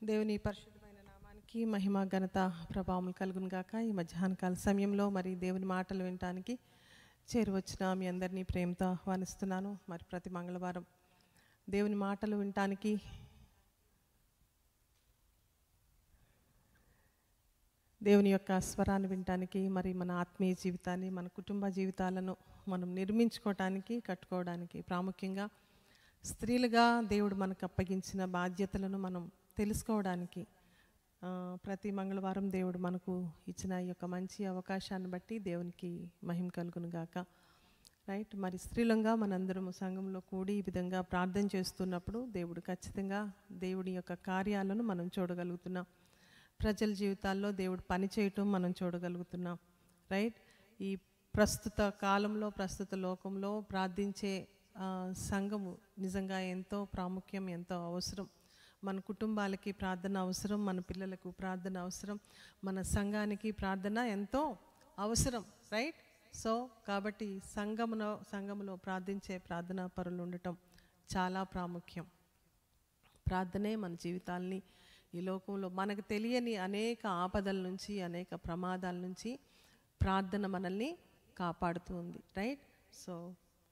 దేవుని పరిశుద్ధమైన నామానికి మహిమ ఘనత ప్రభావం కలుగును గాక. ఈ మధ్యాహ్నకాల సమయంలో మరి దేవుని మాటలు వినటానికి చేరువచ్చిన మీ అందరినీ ప్రేమతో ఆహ్వానిస్తున్నాను. మరి ప్రతి మంగళవారం దేవుని మాటలు వినటానికి దేవుని యొక్క స్వరాన్ని వినటానికి మరి మన ఆత్మీయ జీవితాన్ని మన కుటుంబ జీవితాలను మనం నిర్మించుకోవటానికి కట్టుకోవడానికి ప్రాముఖ్యంగా స్త్రీలుగా దేవుడు మనకు అప్పగించిన బాధ్యతలను మనం తెలుసుకోవడానికి ప్రతి మంగళవారం దేవుడు మనకు ఇచ్చిన ఈ యొక్క మంచి అవకాశాన్ని బట్టి దేవునికి మహిమ కలుగును గాక. రైట్, మరి స్త్రీలంగా మనందరం సంఘంలో కూడి ఈ విధంగా ప్రార్థన చేస్తున్నప్పుడు దేవుడు ఖచ్చితంగా దేవుడి యొక్క కార్యాలను మనం చూడగలుగుతున్నాం. ప్రజల జీవితాల్లో దేవుడు పని చేయటం మనం చూడగలుగుతున్నాం. రైట్, ఈ ప్రస్తుత కాలంలో ప్రస్తుత లోకంలో ప్రార్థించే సంఘము నిజంగా ఎంతో ప్రాముఖ్యం, ఎంతో అవసరం. మన కుటుంబాలకి ప్రార్థన అవసరం, మన పిల్లలకు ప్రార్థన అవసరం, మన సంఘానికి ప్రార్థన ఎంతో అవసరం. రైట్, సో కాబట్టి సంఘములో ప్రార్థించే ప్రార్థనా పరులు ఉండటం చాలా ప్రాముఖ్యం. ప్రార్థనే మన జీవితాల్ని ఈ లోకంలో మనకు తెలియని అనేక ఆపదల నుంచి, అనేక ప్రమాదాల నుంచి ప్రార్థన మనల్ని కాపాడుతుంది. రైట్, సో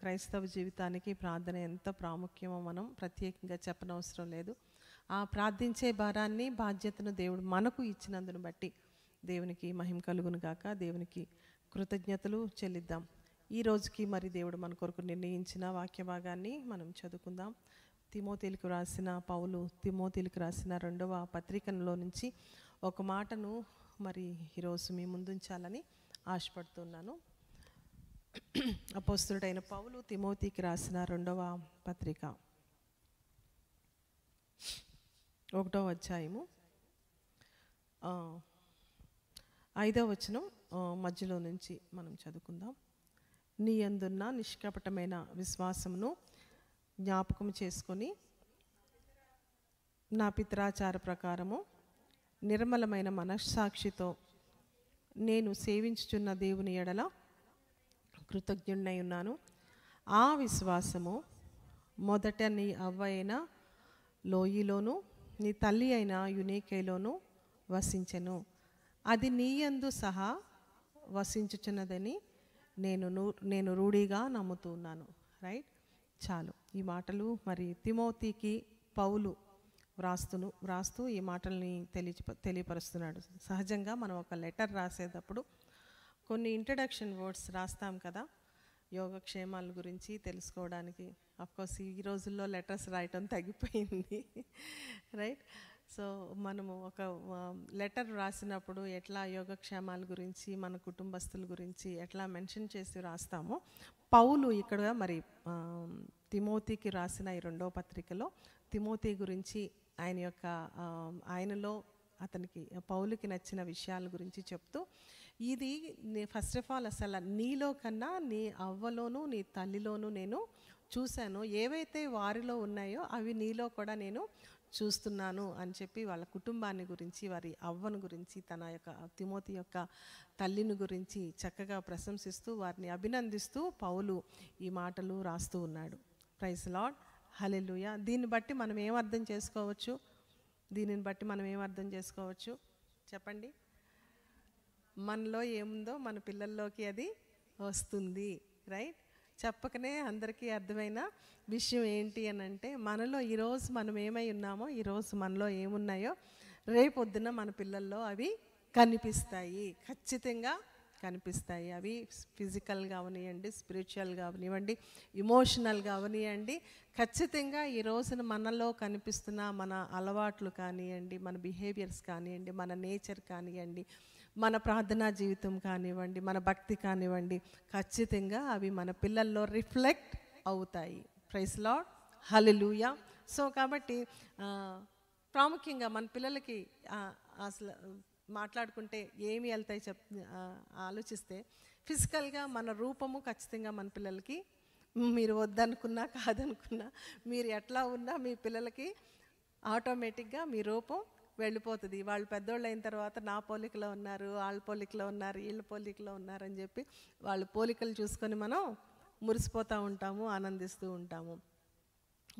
క్రైస్తవ జీవితానికి ప్రార్థన ఎంత ప్రాముఖ్యమో మనం ప్రత్యేకంగా చెప్పనవసరం లేదు. ఆ ప్రార్థించే భారాన్ని, బాధ్యతను దేవుడు మనకు ఇచ్చినందును బట్టి దేవునికి మహిమ కలుగును గాక. దేవునికి కృతజ్ఞతలు చెల్లిద్దాం. ఈ రోజుకి మరి దేవుడు మన కొరకు నిర్ణయించిన వాక్య భాగాన్ని మనం చదువుకుందాం. తిమోతీలకు రాసిన పౌలు తిమోతీలకు రాసిన 2వ పత్రికలో నుంచి ఒక మాటను మరి ఈరోజు మీ ముందుంచాలని ఆశపడుతున్నాను. అపోస్తలుడైన పౌలు తిమోతికి రాసిన 2వ పత్రిక 1వ అధ్యాయము 5వ వచనం మధ్యలో నుంచి మనం చదువుకుందాం. నీ యందున్న నిష్కపటమైన విశ్వాసమును జ్ఞాపకం చేసుకొని నా పితరాచార ప్రకారము నిర్మలమైన మనస్సాక్షితో నేను సేవించుచున్న దేవుని ఎడల కృతజ్ఞుడై ఉన్నాను. ఆ విశ్వాసము మొదట నీ అవ్వ అయిన లోయిలోను నీ తల్లి అయిన యునీకేలోను వసించెను. అది నీయందు సహా వసించుచున్నదని నేను రూఢిగా నమ్ముతున్నాను. రైట్, చాలు. ఈ మాటలు మరి తిమోతికి పౌలు వ్రాస్తూ ఈ మాటల్ని తెలియపరుస్తున్నాడు. సహజంగా మనం ఒక లెటర్ రాసేటప్పుడు కొన్ని ఇంట్రడక్షన్ వర్డ్స్ రాస్తాం కదా, యోగక్షేమాల గురించి తెలుసుకోవడానికి. అఫ్కోర్స్ ఈ రోజుల్లో లెటర్స్ రాయటం తగ్గిపోయింది. రైట్, సో మనము ఒక లెటర్ రాసినప్పుడు ఎట్లా యోగక్షేమాల గురించి, మన కుటుంబస్తుల గురించి ఎట్లా మెన్షన్ చేసి రాస్తామో, పౌలు ఇక్కడ మరి తిమోతికి రాసిన ఈ 2వ పత్రికలో తిమోతి గురించి ఆయనలో అతనికి పౌలుకి నచ్చిన విషయాల గురించి చెప్తూ, ఇది ఫస్ట్ ఆఫ్ ఆల్ అసలు నీలో కన్నా నీ అవ్వలోను నీ తల్లిలోను నేను చూశాను, ఏవైతే వారిలో ఉన్నాయో అవి నీలో కూడా నేను చూస్తున్నాను అని చెప్పి వాళ్ళ కుటుంబాన్ని గురించి, వారి అవ్వను గురించి, తన యొక్క తిమోతి యొక్క తల్లిని గురించి చక్కగా ప్రశంసిస్తూ వారిని అభినందిస్తూ పౌలు ఈ మాటలు రాస్తూ ఉన్నాడు. ప్రైజ్ లార్డ్, హల్లెలూయా. దీన్ని బట్టి మనం ఏం అర్థం చేసుకోవచ్చు చెప్పండి? మనలో ఏముందో మన పిల్లల్లోకి అది వస్తుంది. రైట్, చెప్పకనే అందరికీ అర్థమైన విషయం ఏంటి అని అంటే, మనలో ఈరోజు మనం ఏమై ఉన్నామో, ఈరోజు మనలో ఏమున్నాయో రేపొద్దున మన పిల్లల్లో అవి కనిపిస్తాయి, ఖచ్చితంగా కనిపిస్తాయి. అవి ఫిజికల్గా అవనివ్వండి, స్పిరిచువల్గా అవనివ్వండి, ఇమోషనల్గా అవనివ్వండి, ఖచ్చితంగా ఈ రోజున మనలో కనిపిస్తున్న మన అలవాట్లు కానివ్వండి, మన బిహేవియర్స్ కానివ్వండి, మన నేచర్ కానివ్వండి, మన ప్రార్థనా జీవితం కానివ్వండి, మన భక్తి కానివ్వండి, ఖచ్చితంగా అవి మన పిల్లల్లో రిఫ్లెక్ట్ అవుతాయి. ప్రైజ్ లార్డ్, హల్లెలూయా. సో కాబట్టి ప్రాముఖ్యంగా మన పిల్లలకి అసలు మాట్లాడుకుంటే ఏమి వెళ్తాయి ఆలోచిస్తే, ఫిజికల్గా మన రూపము ఖచ్చితంగా మన పిల్లలకి, మీరు వద్దనుకున్నా కాదనుకున్నా, మీరు ఎట్లా ఉన్నా మీ పిల్లలకి ఆటోమేటిక్గా మీ రూపం వెళ్ళిపోతుంది. వాళ్ళు పెద్దోళ్ళు అయిన తర్వాత నా పోలికలో ఉన్నారు, వాళ్ళ పోలికలో ఉన్నారు, వీళ్ళ పోలికలో ఉన్నారని చెప్పి వాళ్ళ పోలికలు చూసుకొని మనం మురిసిపోతూ ఉంటాము, ఆనందిస్తూ ఉంటాము.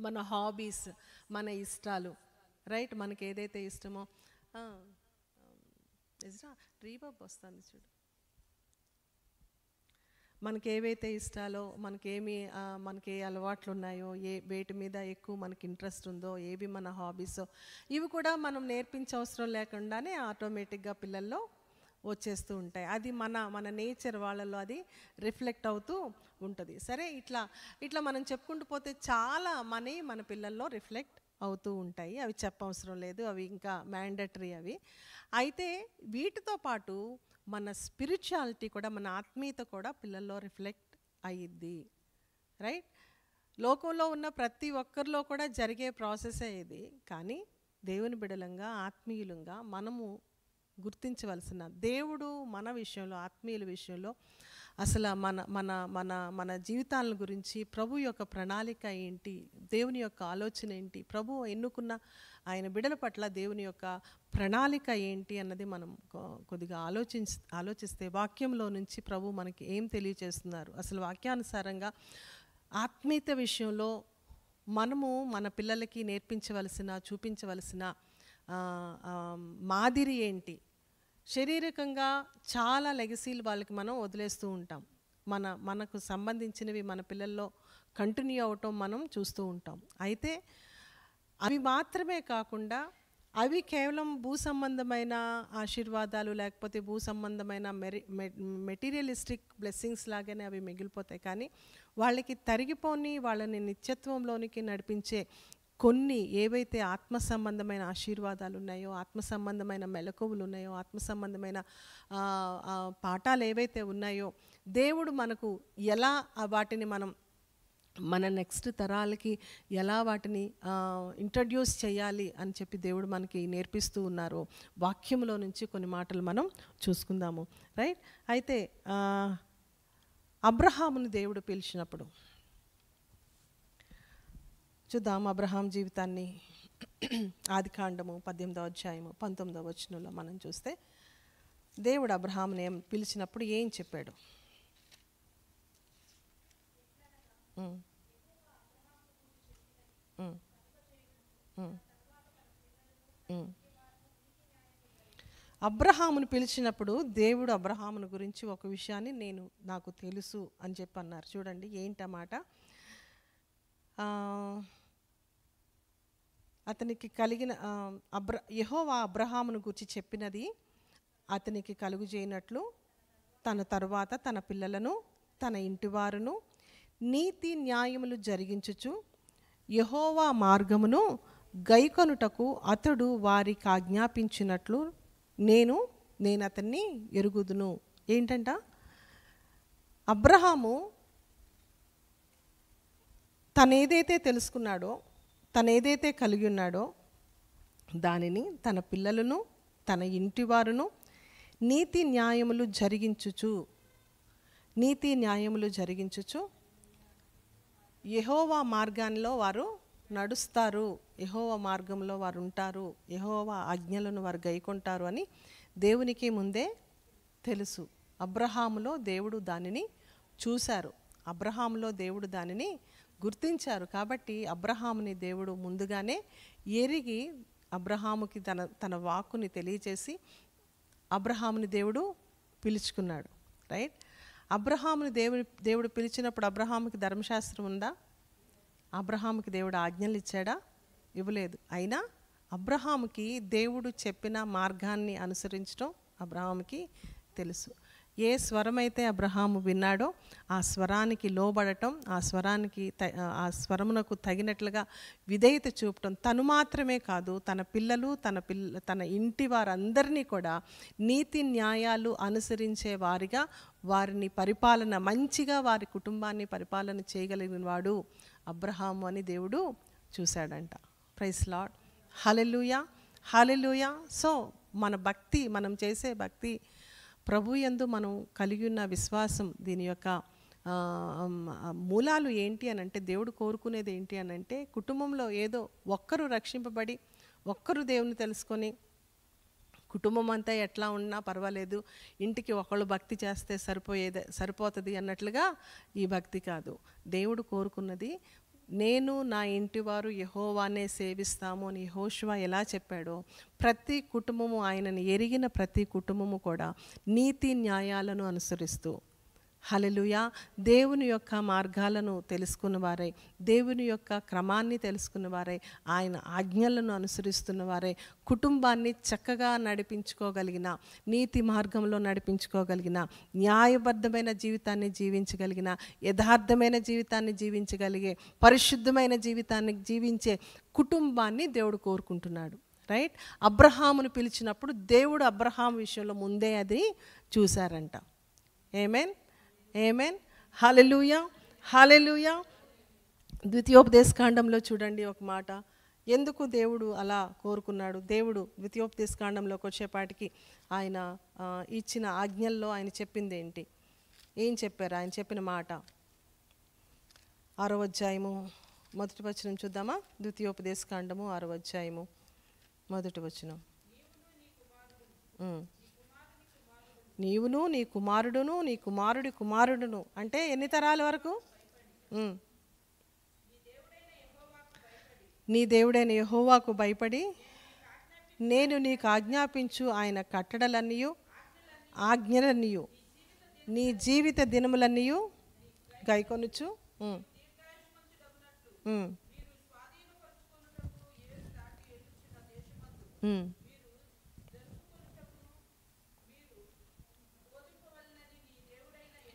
మన హాబీస్, మన ఇష్టాలు, రైట్. మనకి ఏదైతే ఇష్టమో నిజరా రీబాబ్ వస్తుంది చూడు. మనకి ఏవైతే ఇష్టాలో, మనకి ఏ అలవాట్లు ఉన్నాయో, వేటి మీద ఎక్కువ మనకి ఇంట్రెస్ట్ ఉందో, ఏవి మన హాబీసో, ఇవి కూడా మనం నేర్పించవసరం లేకుండానే ఆటోమేటిక్గా పిల్లల్లో వచ్చేస్తూ ఉంటాయి. అది మన నేచర్ వాళ్ళలో అది రిఫ్లెక్ట్ అవుతూ ఉంటుంది. సరే, ఇట్లా మనం చెప్పుకుంటూ పోతే చాలా మన పిల్లల్లో రిఫ్లెక్ట్ అవుతూ ఉంటాయి. అవి చెప్పవసరం లేదు, అవి ఇంకా మ్యాండటరీ అవి. అయితే వీటితో పాటు మన స్పిరిచువాలిటీ కూడా, మన ఆత్మీయత కూడా పిల్లల్లో రిఫ్లెక్ట్ అయ్యిద్ది. రైట్. లోకంలో ఉన్న ప్రతి ఒక్కరిలో కూడా జరిగే ప్రాసెసే ఇది. కానీ దేవుని బిడలంగా, ఆత్మీయులంగా మనము గుర్తించవలసిన, దేవుడు మన విషయంలో, ఆత్మీయుల విషయంలో అసలు మన జీవితాల గురించి ప్రభు యొక్క ప్రణాళిక ఏంటి, దేవుని యొక్క ఆలోచన ఏంటి, ప్రభు ఎన్నుకున్న ఆయన బిడల పట్ల దేవుని యొక్క ప్రణాళిక ఏంటి అన్నది మనం కొద్దిగా ఆలోచిస్తే వాక్యంలో నుంచి ప్రభు మనకి ఏం తెలియచేస్తున్నారు, అసలు వాక్యానుసారంగా ఆత్మీయత విషయంలో మనము మన పిల్లలకి నేర్పించవలసిన, చూపించవలసిన మాదిరి ఏంటి. శారీరకంగా చాలా లెగసీలు వాళ్ళకి మనం వదిలేస్తూ ఉంటాం. మనకు సంబంధించినవి మన పిల్లల్లో కంటిన్యూ అవటం మనం చూస్తూ ఉంటాం. అయితే అవి మాత్రమే కాకుండా అవి కేవలం భూ సంబంధమైన ఆశీర్వాదాలు, లేకపోతే భూ సంబంధమైన మెటీరియలిస్టిక్ బ్లెస్సింగ్స్ లాగానే అవి మిగిలిపోతాయి. కానీ వాళ్ళకి తరిగిపోని, వాళ్ళని నిత్యత్వంలోనికి నడిపించే కొన్ని ఏవైతే ఆత్మ సంబంధమైన ఆశీర్వాదాలు ఉన్నాయో, ఆత్మ సంబంధమైన మెలకువలు ఉన్నాయో, ఆత్మ సంబంధమైన పాఠాలు ఏవైతే ఉన్నాయో, దేవుడు మనకు ఎలా వాటిని మన నెక్స్ట్ తరాలకి ఎలా వాటిని ఇంట్రడ్యూస్ చేయాలి అని చెప్పి దేవుడు మనకి నేర్పిస్తూ ఉన్నారు. వాక్యంలో నుంచి కొన్ని మాటలు మనం చూసుకుందాము. రైట్. అయితే అబ్రహాముని దేవుడు పిలిచినప్పుడు చూద్దాం. అబ్రహాం జీవితాన్ని ఆదికాండము 18వ అధ్యాయము 19వ వచనంలో మనం చూస్తే దేవుడు అబ్రహాముని పిలిచినప్పుడు ఏం చెప్పాడు? అబ్రహామును పిలిచినప్పుడు దేవుడు అబ్రహామును గురించి ఒక విషయాన్ని నాకు తెలుసు అని చెప్పి అన్నారు. చూడండి ఏంటన్నమాట. అతనికి కలిగిన యెహోవా అబ్రహామును గురించి చెప్పినది అతనికి కలుగుజేయనట్లు తన తరువాత తన పిల్లలను, తన ఇంటివారును నీతి న్యాయములు జరిగించుచు యెహోవా మార్గమును గైకొనుటకు అతడు వారికి ఆజ్ఞాపించినట్లు నేను అతన్ని ఎరుగుదును. ఏంటంట? అబ్రహాము తనేదైతే తెలుసుకున్నాడో, తనేదైతే కలిగి ఉన్నాడో దానిని తన పిల్లలను, తన ఇంటివారును నీతి న్యాయములు జరిగించుచు యెహోవా మార్గాల్లో వారు నడుస్తారు, యెహోవా మార్గంలో వారు ఉంటారు, యెహోవా ఆజ్ఞలను వారు గైకొంటారు అని దేవునికి ముందే తెలుసు. అబ్రహాములో దేవుడు దానిని చూశారు, అబ్రహాములో దేవుడు దానిని గుర్తించారు. కాబట్టి అబ్రహాముని దేవుడు ముందుగానే ఎరిగి అబ్రహాముకి తన వాక్కుని తెలియచేసి అబ్రహాముని దేవుడు పిలుచుకున్నాడు. రైట్. అబ్రహాముని దేవుడు పిలిచినప్పుడు అబ్రహాముకి ధర్మశాస్త్రం ఉందా? అబ్రహాముకి దేవుడు ఆజ్ఞలు ఇచ్చాడా? ఇవ్వలేదు. అయినా అబ్రహాముకి దేవుడు చెప్పిన మార్గాన్ని అనుసరించడం అబ్రహాముకి తెలుసు. ఏ స్వరమైతే అబ్రహాము విన్నాడో ఆ స్వరానికి లోబడటం, ఆ స్వరమునకు తగినట్లుగా విధేయత చూపటం, తను మాత్రమే కాదు తన పిల్లలు, తన ఇంటి వారందరినీ కూడా నీతి న్యాయాలు అనుసరించే వారిగా, వారిని మంచిగా వారి కుటుంబాన్ని పరిపాలన చేయగలిగిన వాడు అబ్రహాము అని దేవుడు చూశాడంట. Praise Lord. Hallelujah, hallelujah. So మనం చేసే భక్తి, ప్రభు యందు మనం కలిగి ఉన్న విశ్వాసం, దీని యొక్క మూలాలు ఏంటి అని అంటే, దేవుడు కోరుకునేది ఏంటి అని అంటే, కుటుంబంలో ఏదో ఒక్కరు రక్షింపబడి, ఒక్కరు దేవుని తెలుసుకొని కుటుంబం అంతా ఎట్లా ఉన్నా పర్వాలేదు, ఇంటికి ఒకళ్ళు భక్తి చేస్తే సరిపోతుంది అన్నట్లుగా ఈ భక్తి కాదు. దేవుడు కోరుకున్నది నేను నా ఇంటివారు యెహోవానే సేవిస్తాము అని యెహోషువ ఎలా చెప్పాడో, ప్రతి కుటుంబము, ఆయనను ఎరిగిన ప్రతి కుటుంబము కూడా నీతి న్యాయాలను అనుసరిస్తూ, హల్లెలూయా, దేవుని యొక్క మార్గాలను తెలుసుకున్న వారై, దేవుని యొక్క క్రమాన్ని తెలుసుకున్న వారై, ఆయన ఆజ్ఞలను అనుసరిస్తున్న వారై, కుటుంబాన్ని చక్కగా నడిపించుకోగలిగిన, నీతి మార్గంలో నడిపించుకోగలిగిన, న్యాయబద్ధమైన జీవితాన్ని జీవించగలిగిన, యథార్థమైన జీవితాన్ని జీవించగలిగే, పరిశుద్ధమైన జీవితాన్ని జీవించే కుటుంబాన్ని దేవుడు కోరుకుంటున్నాడు. రైట్? అబ్రహామును పిలిచినప్పుడు దేవుడు అబ్రహాం విషయంలో ముందే అది చూశారంట. ఆమేన్, ఆమేన్, హల్లెలూయా, హల్లెలూయా. ద్వితీయోపదేశకాండంలో చూడండి ఒక మాట, ఎందుకు దేవుడు అలా కోరుకున్నాడు. దేవుడు ద్వితీయోపదేశకాండంలోకి వచ్చేపాటికి ఆయన ఇచ్చిన ఆజ్ఞల్లో ఆయన చెప్పింది ఏంటి, ఏం చెప్పారు, ఆయన చెప్పిన మాట. 6వ అధ్యాయము 1వ వచనం చూద్దామా? ద్వితీయోపదేశకాండము 6వ అధ్యాయము 1వ వచనం. నీవును నీ కుమారుడును నీ కుమారుడి కుమారుడును అంటే ఎన్ని తరాల వరకు? నీ దేవుడైన యెహోవాకు భయపడి నేను నీకు ఆజ్ఞాపించు ఆయన కట్టడలన్నీయు ఆజ్ఞలన్నీయు నీ జీవిత దినములన్నీయు గైకొనుచు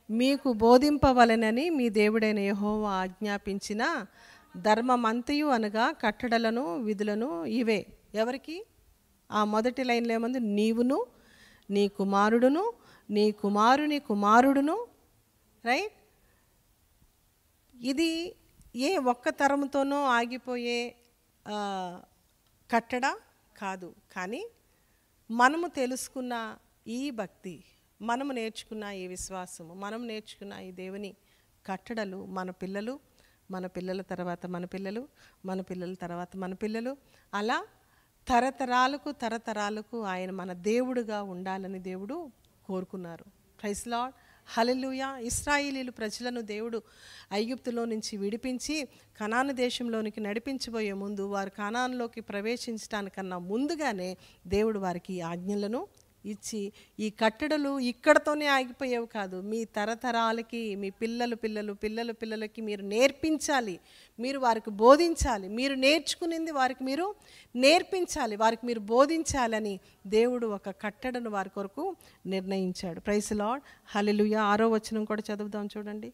మీకు బోధింపవలెనని మీ దేవుడైన యెహోవా ఆజ్ఞాపించిన ధర్మమంతయు అనగా కట్టడలను విధులను ఇవే. ఎవరికి? ఆ మొదటి లైన్లో ఏముంది? నీవును నీ కుమారుడును నీ కుమారుని కుమారుడును. రైట్? ఇది ఏ ఒక్క తరంతోనో ఆగిపోయే కట్టడ కాదు. కానీ మనము తెలుసుకున్న ఈ భక్తి, మనము నేర్చుకున్న ఈ విశ్వాసము, మనం నేర్చుకున్న ఈ దేవుని కట్టడలు మన పిల్లలు, మన పిల్లల తర్వాత మన పిల్లలు, మన పిల్లల తర్వాత మన పిల్లలు, అలా తరతరాలకు తరతరాలకు ఆయన మన దేవుడుగా ఉండాలని దేవుడు కోరుకున్నారు. ప్రైజ్ లార్డ్, హల్లెలూయా. ఇశ్రాయేలీలు ప్రజలను దేవుడు ఐగుప్తులో నుంచి విడిపించి కనాను దేశంలోనికి నడిపించబోయే ముందు, వారు కనానులోకి ప్రవేశించడానికన్నా ముందుగానే దేవుడు వారికి ఆజ్ఞలను ఇచ్చి, ఈ కట్టడలు ఇక్కడతోనే ఆగిపోయేవి కాదు, మీ తరతరాలకి, మీ పిల్లలు పిల్లలు పిల్లల పిల్లలకి మీరు నేర్పించాలి, మీరు వారికి బోధించాలి, మీరు నేర్చుకునింది వారికి మీరు నేర్పించాలి, వారికి మీరు బోధించాలని దేవుడు ఒక కట్టడను వారి కొరకు నిర్ణయించాడు. ప్రైజ్ లార్డ్, హల్లెలూయా. 6వ వచనం కూడా చదువుదాం చూడండి.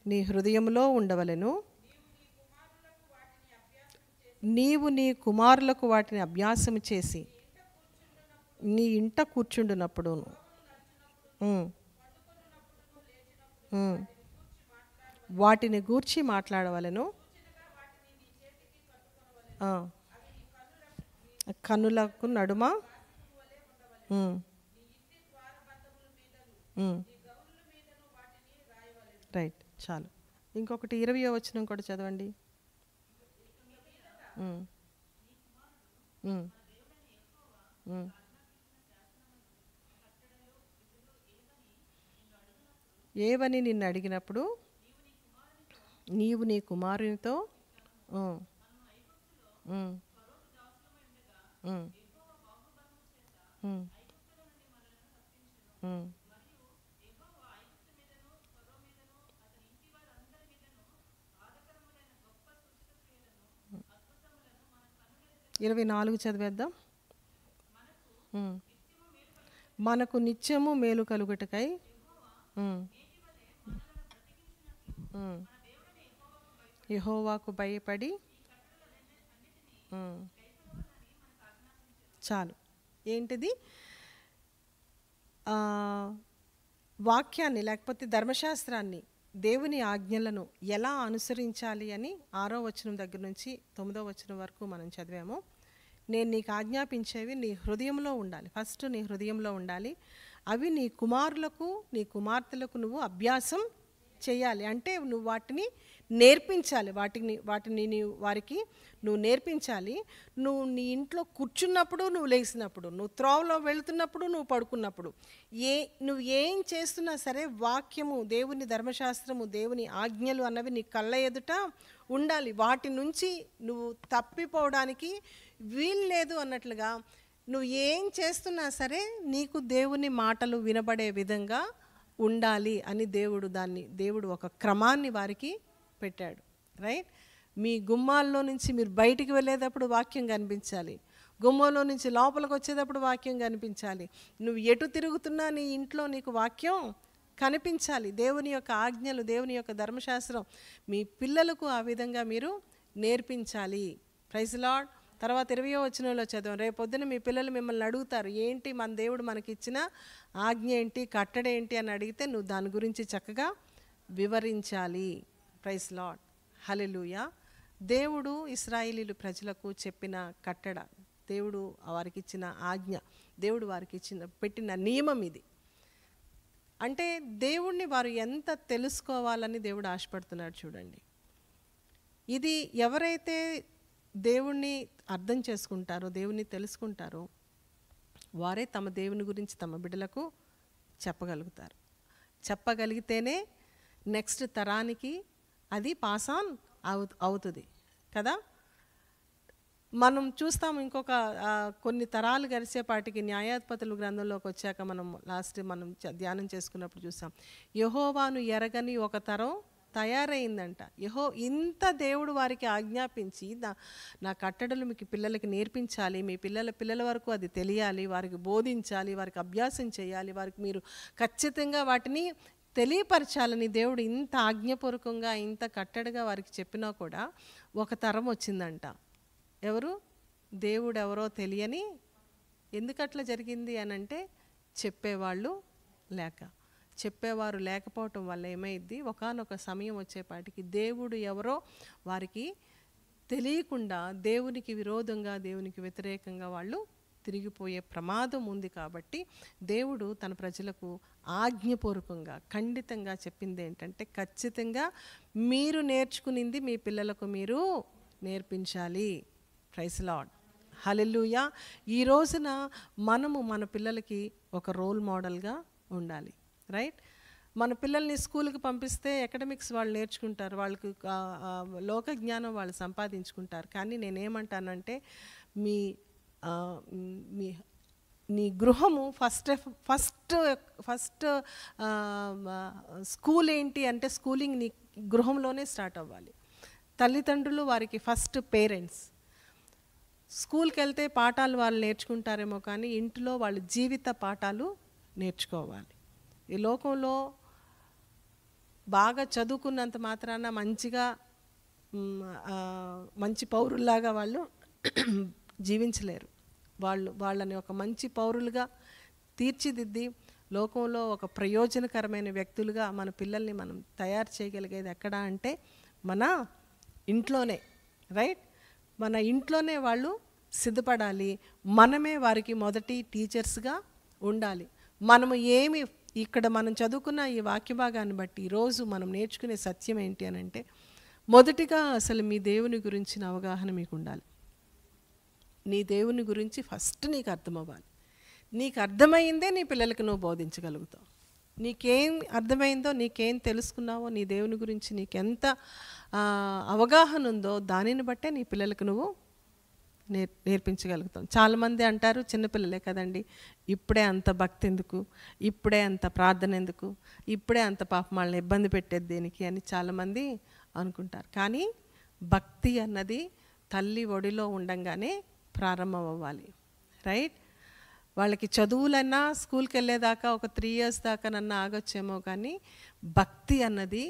నీ హృదయంలో ఉండవలెను, నీవు నీ కుమారులకు వాటిని అభ్యాసము చేసి నీ ఇంట కూర్చుండునప్పుడు వాటిని గూర్చి మాట్లాడవలెను. కన్నులకు నడుమ రైట్, చాలు. ఇంకొకటి 20వ వచనం కూడా చదవండి. ఏవని నిన్ను అడిగినప్పుడు నీవు నీ కుమారునితో 24 చదివేద్దాం. మనకు నిత్యము మేలు కలుగుటకై యెహోవాకు భయపడి, చాలు. ఏంటిది? వాక్యాన్ని లేకపోతే ధర్మశాస్త్రాన్ని, దేవుని ఆజ్ఞలను ఎలా అనుసరించాలి అని 6వ వచనం దగ్గర నుంచి 9వ వచనం వరకు మనం చదివాము. నేను నీకు ఆజ్ఞాపించేవి నీ హృదయంలో ఉండాలి. ఫస్ట్ నీ హృదయంలో ఉండాలి. అవి నీ కుమారులకు నీ కుమార్తెలకు నువ్వు అభ్యాసం చేయాలి. అంటే నువ్వు వాటిని నేర్పించాలి. వాటిని వారికి నువ్వు నేర్పించాలి. నువ్వు నీ ఇంట్లో కూర్చున్నప్పుడు, నువ్వు లేచినప్పుడు, నువ్వు త్రోవలో వెళుతున్నప్పుడు, నువ్వు పడుకున్నప్పుడు, నువ్వు ఏం చేస్తున్నా సరే వాక్యము, దేవుని ధర్మశాస్త్రము, దేవుని ఆజ్ఞలు అన్నవి నీ కళ్ళ ఎదుట ఉండాలి. వాటి నుంచి నువ్వు తప్పిపోవడానికి వీలు లేదు అన్నట్లుగా నువ్వు ఏం చేస్తున్నా సరే నీకు దేవుని మాటలు వినబడే విధంగా ఉండాలి అని దేవుడు ఒక క్రమాన్ని వారికి పెట్టాడు. రైట్? మీ గుమ్మాల్లో నుంచి మీరు బయటికి వెళ్ళేటప్పుడు వాక్యం కనిపించాలి. గుమ్మంలో నుంచి లోపలికి వచ్చేటప్పుడు వాక్యం కనిపించాలి. నువ్వు ఎటు తిరుగుతున్నా నీ ఇంట్లో నీకు వాక్యం కనిపించాలి. దేవుని యొక్క ఆజ్ఞలు, దేవుని యొక్క ధర్మశాస్త్రం మీ పిల్లలకు ఆ విధంగా మీరు నేర్పించాలి. Praise Lord. తర్వాత 20వ వచనంలో చదవం. రేపొద్దున మీ పిల్లలు మిమ్మల్ని అడుగుతారు, ఏంటి మన దేవుడు మనకిచ్చిన ఆజ్ఞ ఏంటి, కట్టడేంటి అని అడిగితే నువ్వు దాని గురించి చక్కగా వివరించాలి. Praise Lord. హల్లెలూయా. దేవుడు ఇశ్రాయేలీలు ప్రజలకు చెప్పిన కట్టడ, దేవుడు వారికి ఇచ్చిన ఆజ్ఞ, దేవుడు వారికి పెట్టిన నియమం ఇది. అంటే దేవుణ్ణి వారు ఎంత తెలుసుకోవాలని దేవుడు ఆశపడుతున్నాడు చూడండి. ఇది ఎవరైతే దేవుణ్ణి అర్థం చేసుకుంటారో, దేవుణ్ణి తెలుసుకుంటారో, వారే తమ దేవుని గురించి తమ బిడ్డలకు చెప్పగలుగుతారు. చెప్పగలిగితేనే నెక్స్ట్ తరానికి అది పాస్ ఆన్ అవుతుంది కదా. మనం చూస్తాము ఇంకొక కొన్ని తరాలు గడిచేపాటికి న్యాయాధిపతుల గ్రంథంలోకి వచ్చాక మనం ధ్యానం చేసుకున్నప్పుడు చూస్తాం, యెహోవాను ఎరగని ఒక తరం తయారైందంట. ఇంత దేవుడు వారికి ఆజ్ఞాపించి నా కట్టడలు మీకు పిల్లలకి నేర్పించాలి, మీ పిల్లల వరకు అది తెలియాలి, వారికి బోధించాలి, వారికి అభ్యాసం చేయాలి, వారికి మీరు ఖచ్చితంగా వాటిని తెలియపరచాలని దేవుడు ఇంత ఆజ్ఞపూర్వకంగా ఇంత కట్టడిగా వారికి చెప్పినా కూడా ఒక తరం వచ్చిందంట. ఎవరు? దేవుడు ఎవరో తెలియని. ఎందుకట్లా జరిగింది అనంటే చెప్పేవారు లేకపోవటం వల్ల ఏమైంది, ఒకానొక సమయం వచ్చేపాటికి దేవుడు ఎవరో వారికి తెలియకుండా దేవునికి విరోధంగా, దేవునికి వ్యతిరేకంగా వాళ్ళు తిరిగిపోయే ప్రమాదం ఉంది. కాబట్టి దేవుడు తన ప్రజలకు ఆజ్ఞపూర్వకంగా ఖండితంగా చెప్పింది ఏంటంటే, ఖచ్చితంగా మీరు నేర్చుకునింది మీ పిల్లలకు మీరు నేర్పించాలి. Praise Lord. హల్లెలూయా. ఈ రోజున మనము మన పిల్లలకి ఒక రోల్ మోడల్గా ఉండాలి. రైట్? మన పిల్లల్ని స్కూల్కి పంపిస్తే ఎకడమిక్స్ వాళ్ళు నేర్చుకుంటారు, వాళ్ళకి లోక జ్ఞానం వాళ్ళు సంపాదించుకుంటారు. కానీ నేనేమంటానంటే నీ గృహము ఫస్ట్ స్కూల్ ఏంటి అంటే స్కూలింగ్ నీ గృహంలోనే స్టార్ట్ అవ్వాలి. తల్లిదండ్రులు వారికి ఫస్ట్ పేరెంట్స్. స్కూల్కి వెళ్తే పాఠాలు వాళ్ళు నేర్చుకుంటారేమో కానీ ఇంట్లో వాళ్ళు జీవిత పాఠాలు నేర్చుకోవాలి. ఈ లోకంలో బాగా చదువుకున్నంత మాత్రాన మంచి పౌరుల్లాగా వాళ్ళు జీవించలేరు. వాళ్ళని ఒక మంచి పౌరులుగా తీర్చిదిద్ది లోకంలో ఒక ప్రయోజనకరమైన వ్యక్తులుగా మన పిల్లల్ని మనం తయారు చేయగలిగేది ఎక్కడ అంటే మన ఇంట్లోనే. రైట్? మన ఇంట్లోనే వాళ్ళు సిద్ధపడాలి. మనమే వారికి మొదటి టీచర్స్గా ఉండాలి. మనము ఇక్కడ మనం చదువుకున్న ఈ వాక్య భాగాన్ని బట్టి ఈరోజు మనం నేర్చుకునే సత్యం ఏంటి అని అంటే, మొదటిగా అసలు మీ దేవుని గురించిన అవగాహన మీకు ఉండాలి. నీ దేవుని గురించి ఫస్ట్ నీకు అర్థమవ్వాలి. నీకు అర్థమైందే నీ పిల్లలకి నువ్వు బోధించగలుగుతావు. నీకేం అర్థమైందో, నీకేం తెలుసుకున్నావో, నీ దేవుని గురించి నీకెంత అవగాహన ఉందో దానిని బట్టే నీ పిల్లలకు నువ్వు నేర్పించగలుగుతాం. చాలామంది అంటారు, చిన్నపిల్లలే కదండి, ఇప్పుడే అంత భక్తి ఎందుకు, ఇప్పుడే అంత ప్రార్థన ఎందుకు, ఇప్పుడే అంత పాపం వాళ్ళని ఇబ్బంది పెట్టేది దేనికి అని చాలామంది అనుకుంటారు. కానీ భక్తి అన్నది తల్లి ఒడిలో ఉండంగానే ప్రారంభం అవ్వాలి. రైట్? వాళ్ళకి చదువులన్నా స్కూల్కి వెళ్ళేదాకా ఒక 3 years దాకా నన్ను ఆగొచ్చేమో, కానీ భక్తి అన్నది,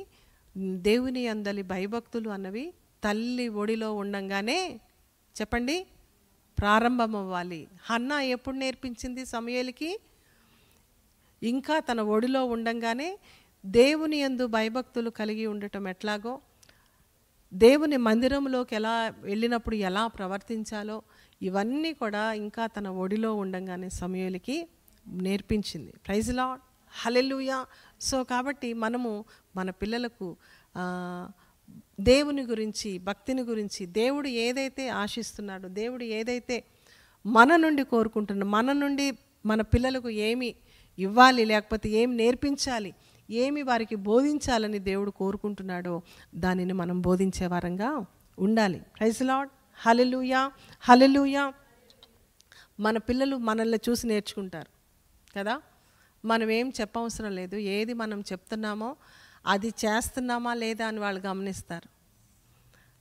దేవుని అందలి భయభక్తులు అన్నవి తల్లి ఒడిలో ఉండంగానే చెప్పండి ప్రారంభం అవ్వాలి. హన్నా ఎప్పుడు నేర్పించింది సమూయేలుకి? ఇంకా తన ఒడిలో ఉండంగానే దేవుని యందు భయభక్తులు కలిగి ఉండటం ఎట్లాగో, దేవుని మందిరంలోకి ఎలా వెళ్ళినప్పుడు ఎలా ప్రవర్తించాలో, ఇవన్నీ కూడా ఇంకా తన ఒడిలో ఉండంగానే సమూయేలుకి నేర్పించింది. Praise Lord. హల్లెలూయా. సో కాబట్టి మనము మన పిల్లలకు దేవుని గురించి, భక్తిని గురించి, దేవుడు ఏదైతే ఆశిస్తున్నాడో, దేవుడు ఏదైతే మన నుండి కోరుకుంటున్నాడో, మన నుండి మన పిల్లలకు ఏమి ఇవ్వాలి, లేకపోతే ఏమి నేర్పించాలి, ఏమి వారికి బోధించాలని దేవుడు కోరుకుంటున్నాడో దానిని మనం బోధించే వారంగా ఉండాలి. Praise Lord. Hallelujah, hallelujah. మన పిల్లలు మనల్ని చూసి నేర్చుకుంటారు కదా. మనం ఏం చెప్పవసరం లేదు, ఏది మనం చెప్తున్నామో అది చేస్తున్నామా లేదా అని వాళ్ళు గమనిస్తారు.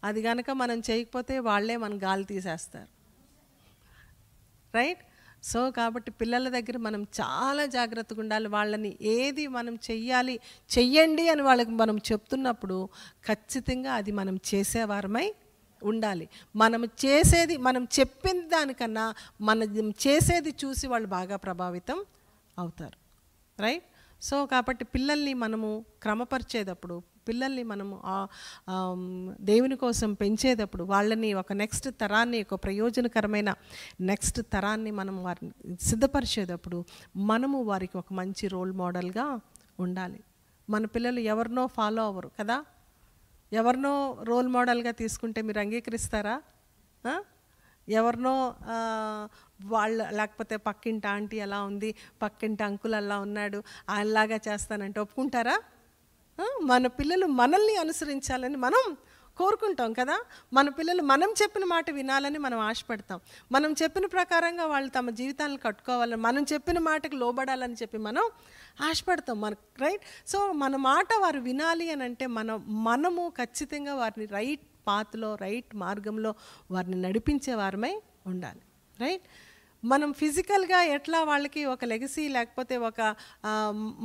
అది కనుక మనం చేయకపోతే వాళ్ళే మన గాలి తీసేస్తారు. రైట్. సో కాబట్టి పిల్లల దగ్గర మనం చాలా జాగ్రత్తగా ఉండాలి. వాళ్ళని ఏది మనం చెయ్యండి అని వాళ్ళకి మనం చెప్తున్నప్పుడు ఖచ్చితంగా అది మనం చేసేవారమై ఉండాలి. మనం చెప్పిన దానికన్నా మనం చేసేది చూసి వాళ్ళు బాగా ప్రభావితం అవుతారు. రైట్. సో కాబట్టి పిల్లల్ని మనము క్రమపరిచేటప్పుడు, పిల్లల్ని మనము దేవుని కోసం పెంచేటప్పుడు, వాళ్ళని ఒక నెక్స్ట్ తరాన్ని, ఒక ప్రయోజనకరమైన నెక్స్ట్ తరాన్ని మనం వారిని సిద్ధపరిచేటప్పుడు మనము వారికి ఒక మంచి రోల్ మోడల్గా ఉండాలి. మన పిల్లలు ఎవరినో ఫాలో అవ్వరు కదా. ఎవరినో రోల్ మోడల్గా తీసుకుంటే మీరు అంగీకరిస్తారా? ఎవరినో లేకపోతే పక్కింటి ఆంటీ అలా ఉంది, పక్కింటి అంకుల్ అలా ఉన్నాడు, అలాగా చేస్తానంటే ఒప్పుకుంటారా? మన పిల్లలు మనల్ని అనుసరించాలని మనం కోరుకుంటాం కదా. మన పిల్లలు మనం చెప్పిన మాట వినాలని మనం ఆశపడతాం. మనం చెప్పిన ప్రకారంగా వాళ్ళు తమ జీవితాలను కట్టుకోవాలని, మనం చెప్పిన మాటకు లోబడాలని చెప్పి మనం ఆశపడతాం. రైట్. సో మన మాట వారు వినాలి అని అంటే మనము ఖచ్చితంగా వారిని రైట్ పాత్లో, రైట్ మార్గంలో వారిని నడిపించే వారమై ఉండాలి. రైట్. మనం ఫిజికల్గా ఎట్లా వాళ్ళకి ఒక లెగసీ లేకపోతే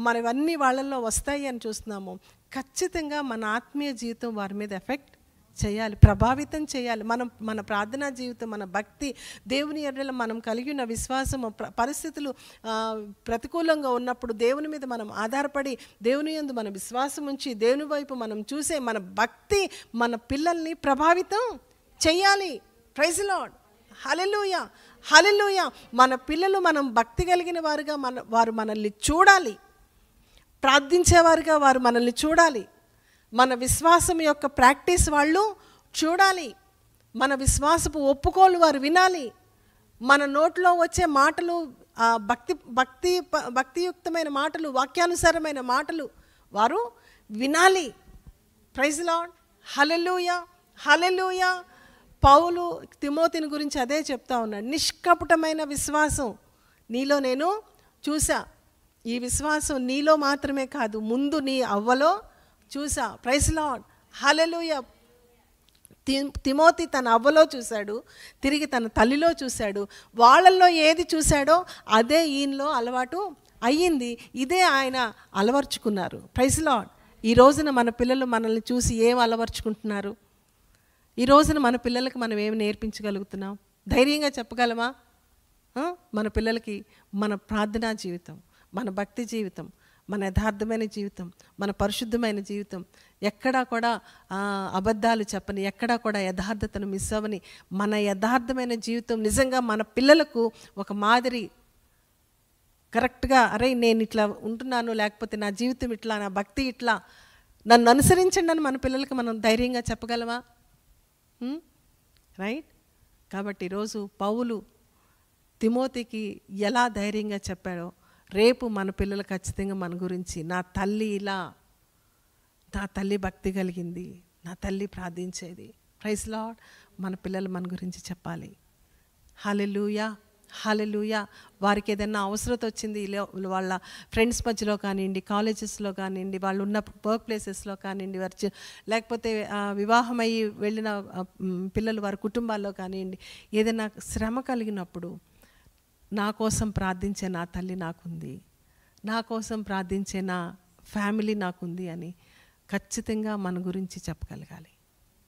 మనవన్నీ వాళ్ళల్లో వస్తాయి అని చూస్తున్నాము, ఖచ్చితంగా మన ఆత్మీయ జీవితం వారి మీద ఎఫెక్ట్ చేయాలి, ప్రభావితం చేయాలి. మన ప్రార్థనా జీవితం, మన భక్తి, దేవుని ఎడల మనం కలిగిన విశ్వాసము, పరిస్థితులు ప్రతికూలంగా ఉన్నప్పుడు దేవుని మీద మనం ఆధారపడి, దేవుని యందు మన విశ్వాసం ఉంచి, దేవుని వైపు మనం చూసే మన భక్తి మన పిల్లల్ని ప్రభావితం చేయాలి. Praise Lord. Hallelujah, hallelujah. మన పిల్లలు మనం భక్తి కలిగిన వారుగా వారు మనల్ని చూడాలి, ప్రార్థించేవారుగా వారు మనల్ని చూడాలి, మన విశ్వాసం యొక్క ప్రాక్టీస్ వాళ్ళు చూడాలి, మన విశ్వాసపు ఒప్పుకోలు వారు వినాలి, మన నోట్లో వచ్చే మాటలు భక్తియుక్తమైన మాటలు, వాక్యానుసారమైన మాటలు వారు వినాలి. Praise Lord. హల్లెలూయా, హల్లెలూయా. పౌలు తిమోతిని గురించి అదే చెప్తా ఉన్నాడు. నిష్కపటమైన విశ్వాసం నీలో నేను చూసా. ఈ విశ్వాసం నీలో మాత్రమే కాదు, ముందు నీ అవ్వలో చూసా. Praise Lord. హల్లెలూయా. తిమోతి తన అవ్వలో చూశాడు, తిరిగి తన తల్లిలో చూశాడు. వాళ్ళల్లో ఏది చూశాడో అదే ఈయనలో అలవాటు అయ్యింది. ఇదే ఆయన అలవర్చుకున్నారు. Praise lord. ఈ రోజున మన పిల్లలు మనల్ని చూసి ఏం అలవర్చుకుంటున్నారు? ఈ రోజున మన పిల్లలకి మనం ఏమి నేర్పించగలుగుతున్నాం? ధైర్యంగా చెప్పగలమా? మన పిల్లలకి మన ప్రార్థనా జీవితం, మన భక్తి జీవితం, మన యథార్థమైన జీవితం, మన పరిశుద్ధమైన జీవితం, ఎక్కడా కూడా అబద్ధాలు చెప్పని, ఎక్కడా కూడా యథార్థతను మిస్ అవ్వని మన యథార్థమైన జీవితం నిజంగా మన పిల్లలకు ఒక మాదిరి, కరెక్ట్గా అరే నేను ఇట్లా ఉంటున్నాను, లేకపోతే నా జీవితం ఇట్లా, నా భక్తి ఇట్లా, నన్ను అనుసరించండి అని మన పిల్లలకి మనం ధైర్యంగా చెప్పగలమా? రైట్. కాబట్టి ఈరోజు పౌలు తిమోతికి ఎలా ధైర్యంగా చెప్పాడో రేపు మన పిల్లలు ఖచ్చితంగా మన గురించి, నా తల్లి ఇలా, నా తల్లి భక్తి కలిగింది, నా తల్లి ప్రార్థించేది. Praise lord. మన పిల్లలు మన గురించి చెప్పాలి. హల్లెలూయా, హల్లెలూయా. వారికి ఏదైనా అవసరత వచ్చింది, వాళ్ళ ఫ్రెండ్స్ మధ్యలో కానివ్వండి, కాలేజెస్లో కానివ్వండి, వాళ్ళు ఉన్న వర్క్ ప్లేసెస్లో కానివ్వండి, లేకపోతే వివాహమయ్యి వెళ్ళిన పిల్లలు వారి కుటుంబాల్లో కానివ్వండి, ఏదైనా శ్రమ కలిగినప్పుడు నా కోసం ప్రార్థించే నా తల్లి నాకుంది, నా కోసం ప్రార్థించే నా ఫ్యామిలీ నాకుంది అని ఖచ్చితంగా మన గురించి చెప్పగలగాలి.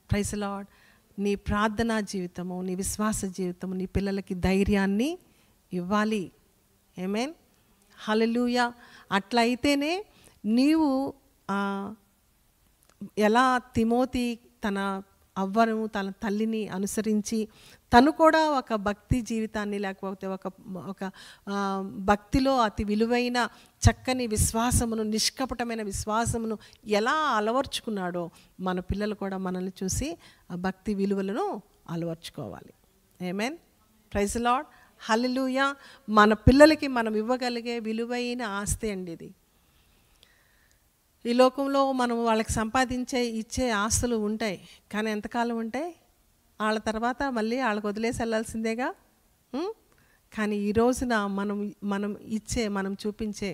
Praise Lord. నీ ప్రార్థనా జీవితము, నీ విశ్వాస జీవితము నీ పిల్లలకి ధైర్యాన్ని ఇవ్వాలి. ఆమేన్. హల్లెలూయా. అట్లయితేనే నీవు ఎలా తిమోతి తన అవ్వను తన తల్లిని అనుసరించి తను కూడా ఒక భక్తి జీవితాన్ని లేకపోతే ఒక భక్తిలో అతి విలువైన చక్కని విశ్వాసమును, నిష్కపటమైన విశ్వాసమును ఎలా అలవర్చుకున్నాడో మన పిల్లలు కూడా మనల్ని చూసి ఆ భక్తి విలువలను అలవర్చుకోవాలి. Amen. Praise the Lord. Hallelujah. మన పిల్లలకి మనం ఇవ్వగలిగే విలువైన ఆస్తి అండి ఇది. ఈ లోకంలో మనం వాళ్ళకి ఇచ్చే ఆస్తులు ఉంటాయి, కానీ ఎంతకాలం ఉంటాయి? వాళ్ళ తర్వాత మళ్ళీ వాళ్ళకి వదిలేసి వెళ్ళాల్సిందేగా. కానీ ఈ రోజున మనం చూపించే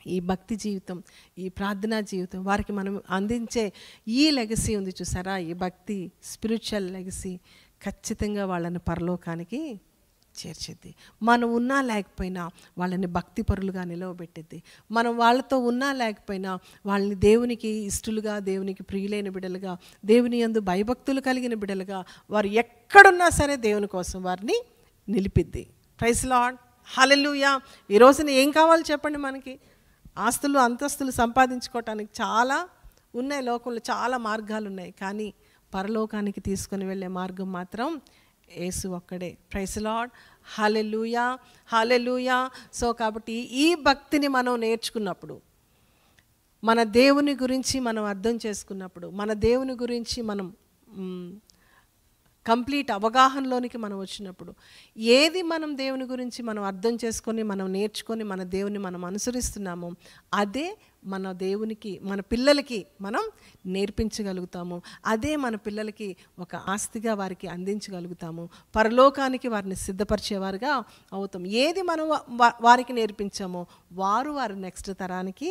ఈ భక్తి జీవితం, ఈ ప్రార్థనా జీవితం, వారికి మనం అందించే ఈ లెగసీ ఉంది చూసారా, ఈ భక్తి స్పిరిచువల్ లెగసీ ఖచ్చితంగా వాళ్ళని పరలోకానికి చేర్చిద్ది. మనం ఉన్నా లేకపోయినా వాళ్ళని భక్తి పరులుగా నిలవబెట్టిద్ది. మనం వాళ్ళతో ఉన్నా లేకపోయినా వాళ్ళని దేవునికి ఇష్టలుగా, దేవునికి ప్రియులైన బిడ్డలుగా, దేవుని యందు భయభక్తులు కలిగిన బిడ్డలుగా వారు ఎక్కడున్నా సరే దేవుని కోసం వారిని నిలిపిద్ది. Praise Lord. హల్లెలూయా. ఈ రోజున ఏం కావాలి చెప్పండి? మనకి ఆస్తులు అంతస్తులు సంపాదించుకోవటానికి చాలా ఉన్నాయి, లోకంలో చాలా మార్గాలు ఉన్నాయి, కానీ పరలోకానికి తీసుకొని వెళ్ళే మార్గం మాత్రం యేసు ఒక్కడే. Praise Lord. Hallelujah. Hallelujah. So కాబట్టి ఈ భక్తిని మనం నేర్చుకున్నప్పుడు, మన దేవుని గురించి మనం అర్థం చేసుకున్నప్పుడు, మన దేవుని గురించి మనం కంప్లీట్ అవగాహనలోనికి మనం వచ్చినప్పుడు, ఏది మనం దేవుని గురించి మనం అర్థం చేసుకొని మనం నేర్చుకొని మన దేవుని మనం అనుసరిస్తున్నామో అదే మన దేవునికి, మన పిల్లలకి మనం నేర్పించగలుగుతాము. అదే మన పిల్లలకి ఒక ఆస్తిగా వారికి అందించగలుగుతాము. పరలోకానికి వారిని సిద్ధపరిచేవారుగా అవుతాం. ఏది మనం వారికి నేర్పించామో వారి నెక్స్ట్ తరానికి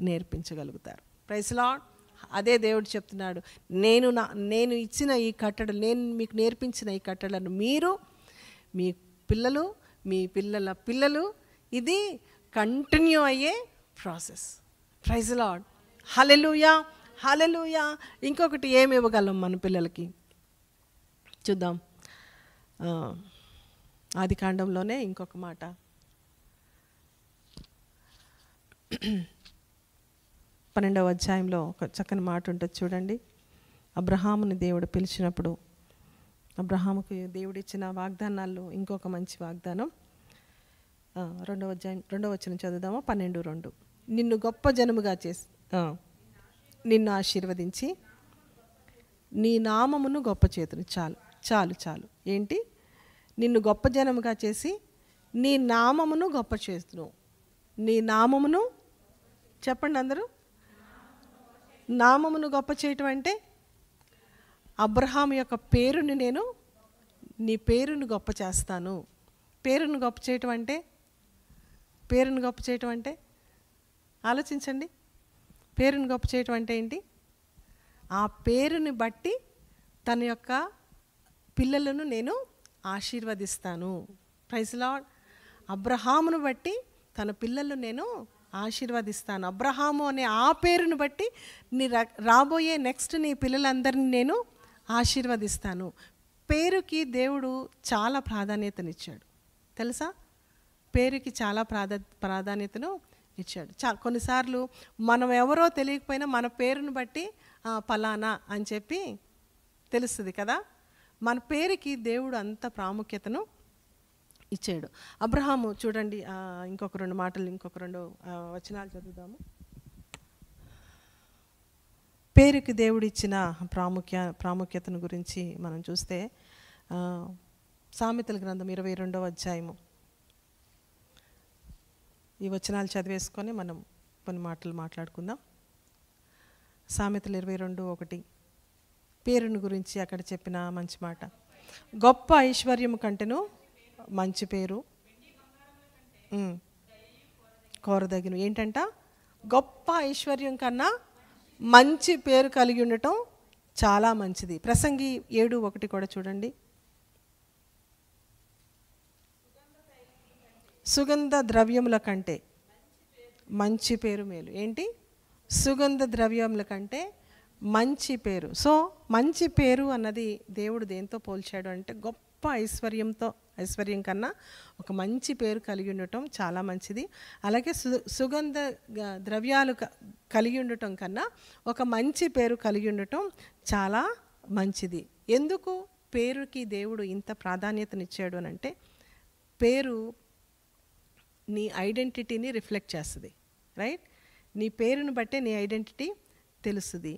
నేర్పించగలుగుతారు. Praise lord. అదే దేవుడు చెప్తున్నాడు, నేను ఇచ్చిన ఈ కట్టడలు, నేను మీకు నేర్పించిన ఈ కట్టడలను మీరు, మీ పిల్లలు, మీ పిల్లల పిల్లలు, ఇది కంటిన్యూ అయ్యే process. Praise Lord. Hallelujah. Hallelujah. ఇంకొకటి ఏమి ఇవ్వగలం మన పిల్లలకి చూద్దాం. ఆదికాండంలోనే ఇంకొక మాట, 12వ అధ్యాయంలో ఒక చక్కని మాట ఉంటుంది చూడండి. అబ్రహాముని దేవుడు పిలిచినప్పుడు అబ్రహాముకి దేవుడు ఇచ్చిన వాగ్దానాల్లో ఇంకొక మంచి వాగ్దానం 2వ అధ్యాయం 2వ వచనం చదువుదామా? 12:2. నిన్ను గొప్ప జనముగా చేసి నిన్ను ఆశీర్వదించి నీ నామమును గొప్ప చేతును. చాలు చాలు చాలు. ఏంటి? నిన్ను గొప్ప జనముగా చేసి నీ నామమును గొప్ప చేతును. నీ నామమును చెప్పండి అందరూ. నామమును గొప్ప చేయటం అంటే అబ్రహాము యొక్క పేరుని నేను, నీ పేరును గొప్ప చేస్తాను. పేరును గొప్ప చేయటం అంటే, పేరును గొప్ప చేయటం అంటే ఆలోచించండి. పేరును గొప్ప చేయటం అంటే ఏంటి? ఆ పేరుని బట్టి తన యొక్క పిల్లలను నేను ఆశీర్వదిస్తాను. Praise Lord. అబ్రహామును బట్టి తన పిల్లలను నేను ఆశీర్వదిస్తాను. అబ్రహాము అనే ఆ పేరును బట్టి రాబోయే నెక్స్ట్ నీ పిల్లలందరినీ నేను ఆశీర్వదిస్తాను. పేరుకి దేవుడు చాలా ప్రాధాన్యతనిచ్చాడు తెలుసా. పేరుకి చాలా ప్రాధాన్యతను ఇచ్చాడు. కొన్నిసార్లు మనం ఎవరో తెలియకపోయినా మన పేరును బట్టి పలానా అని చెప్పి తెలుస్తుంది కదా. మన పేరుకి దేవుడు అంత ప్రాముఖ్యతను ఇచ్చాడు. అబ్రహాము చూడండి, ఇంకొక 2 మాటలు, ఇంకొక 2 వచనాలు చదువుదాము. పేరుకి దేవుడు ఇచ్చిన ప్రాముఖ్యతను గురించి మనం చూస్తే సామెతల గ్రంథం 22వ అధ్యాయము ఈ వచనాలు చదివేసుకొని మనం కొన్ని మాటలు మాట్లాడుకుందాం. సామెతలు 22:1 పేరును గురించి అక్కడ చెప్పిన మంచి మాట. గొప్ప ఐశ్వర్యము కంటేను మంచి పేరు కోరదగిన. ఏంటంట? గొప్ప ఐశ్వర్యం కన్నా మంచి పేరు కలిగి ఉండటం చాలా మంచిది. ప్రసంగి 7:1 కూడా చూడండి. సుగంధ ద్రవ్యముల కంటే మంచి పేరు మేలు. ఏంటి? సుగంధ ద్రవ్యముల కంటే మంచి పేరు. సో మంచి పేరు అన్నది దేవుడు దేంతో పోల్చాడు అంటే గొప్ప ఐశ్వర్యం కన్నా ఒక మంచి పేరు కలిగి ఉండటం చాలా మంచిది. అలాగే సుగంధ ద్రవ్యాలు కలిగి ఉండటం కన్నా ఒక మంచి పేరు కలిగి ఉండటం చాలా మంచిది. ఎందుకు పేరుకి దేవుడు ఇంత ప్రాధాన్యతనిచ్చాడు అని అంటే, పేరు నీ ఐడెంటిటీని రిఫ్లెక్ట్ చేస్తుంది. రైట్? నీ పేరును బట్టే నీ ఐడెంటిటీ తెలుస్తుంది.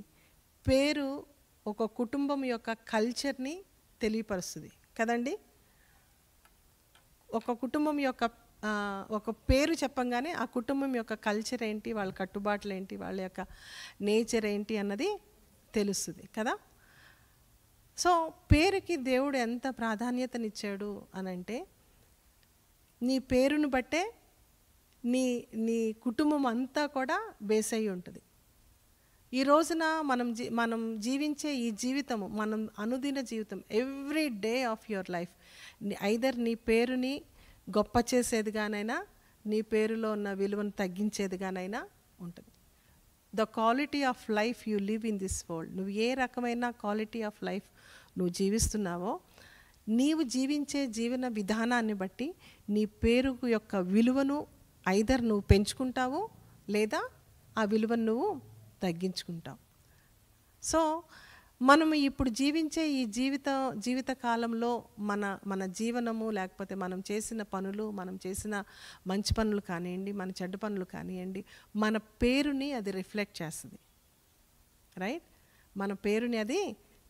పేరు ఒక కుటుంబం యొక్క కల్చర్ని తెలియపరుస్తుంది కదండి. ఒక కుటుంబం యొక్క ఒక పేరు చెప్పంగానే ఆ కుటుంబం యొక్క కల్చర్ ఏంటి, వాళ్ళ కట్టుబాట్లు ఏంటి, వాళ్ళ యొక్క నేచర్ ఏంటి అన్నది తెలుస్తుంది కదా. సో పేరుకి దేవుడు ఎంత ప్రాధాన్యతనిచ్చాడు అనంటే, నీ పేరును బట్టే నీ నీ కుటుంబం అంతా కూడా బేస్ అయ్యి ఉంటుంది. ఈ రోజున మనం జీవించే ఈ జీవితము, మనం అనుదిన జీవితం, every day of your life either నీ పేరుని గొప్ప చేసేదిగానైనా, నీ పేరులో ఉన్న విలువను తగ్గించేదిగానైనా ఉంటుంది. The quality of life you live in this world, నువ్వు ఏ రకమైన క్వాలిటీ ఆఫ్ లైఫ్ నువ్వు జీవిస్తున్నావో, నీవు జీవించే జీవన విధానాన్ని బట్టి నీ పేరు యొక్క విలువను ఐదర్ నువ్వు పెంచుకుంటావు లేదా ఆ విలువను నువ్వు తగ్గించుకుంటావు. సో మనము ఇప్పుడు జీవించే ఈ జీవిత కాలంలో మన జీవనము, లేకపోతే మనం చేసిన పనులు, మనం చేసిన మంచి పనులు కానివ్వండి, మన చెడ్డ పనులు కానివ్వండి, మన పేరుని అది రిఫ్లెక్ట్ చేస్తుంది. రైట్? మన పేరుని అది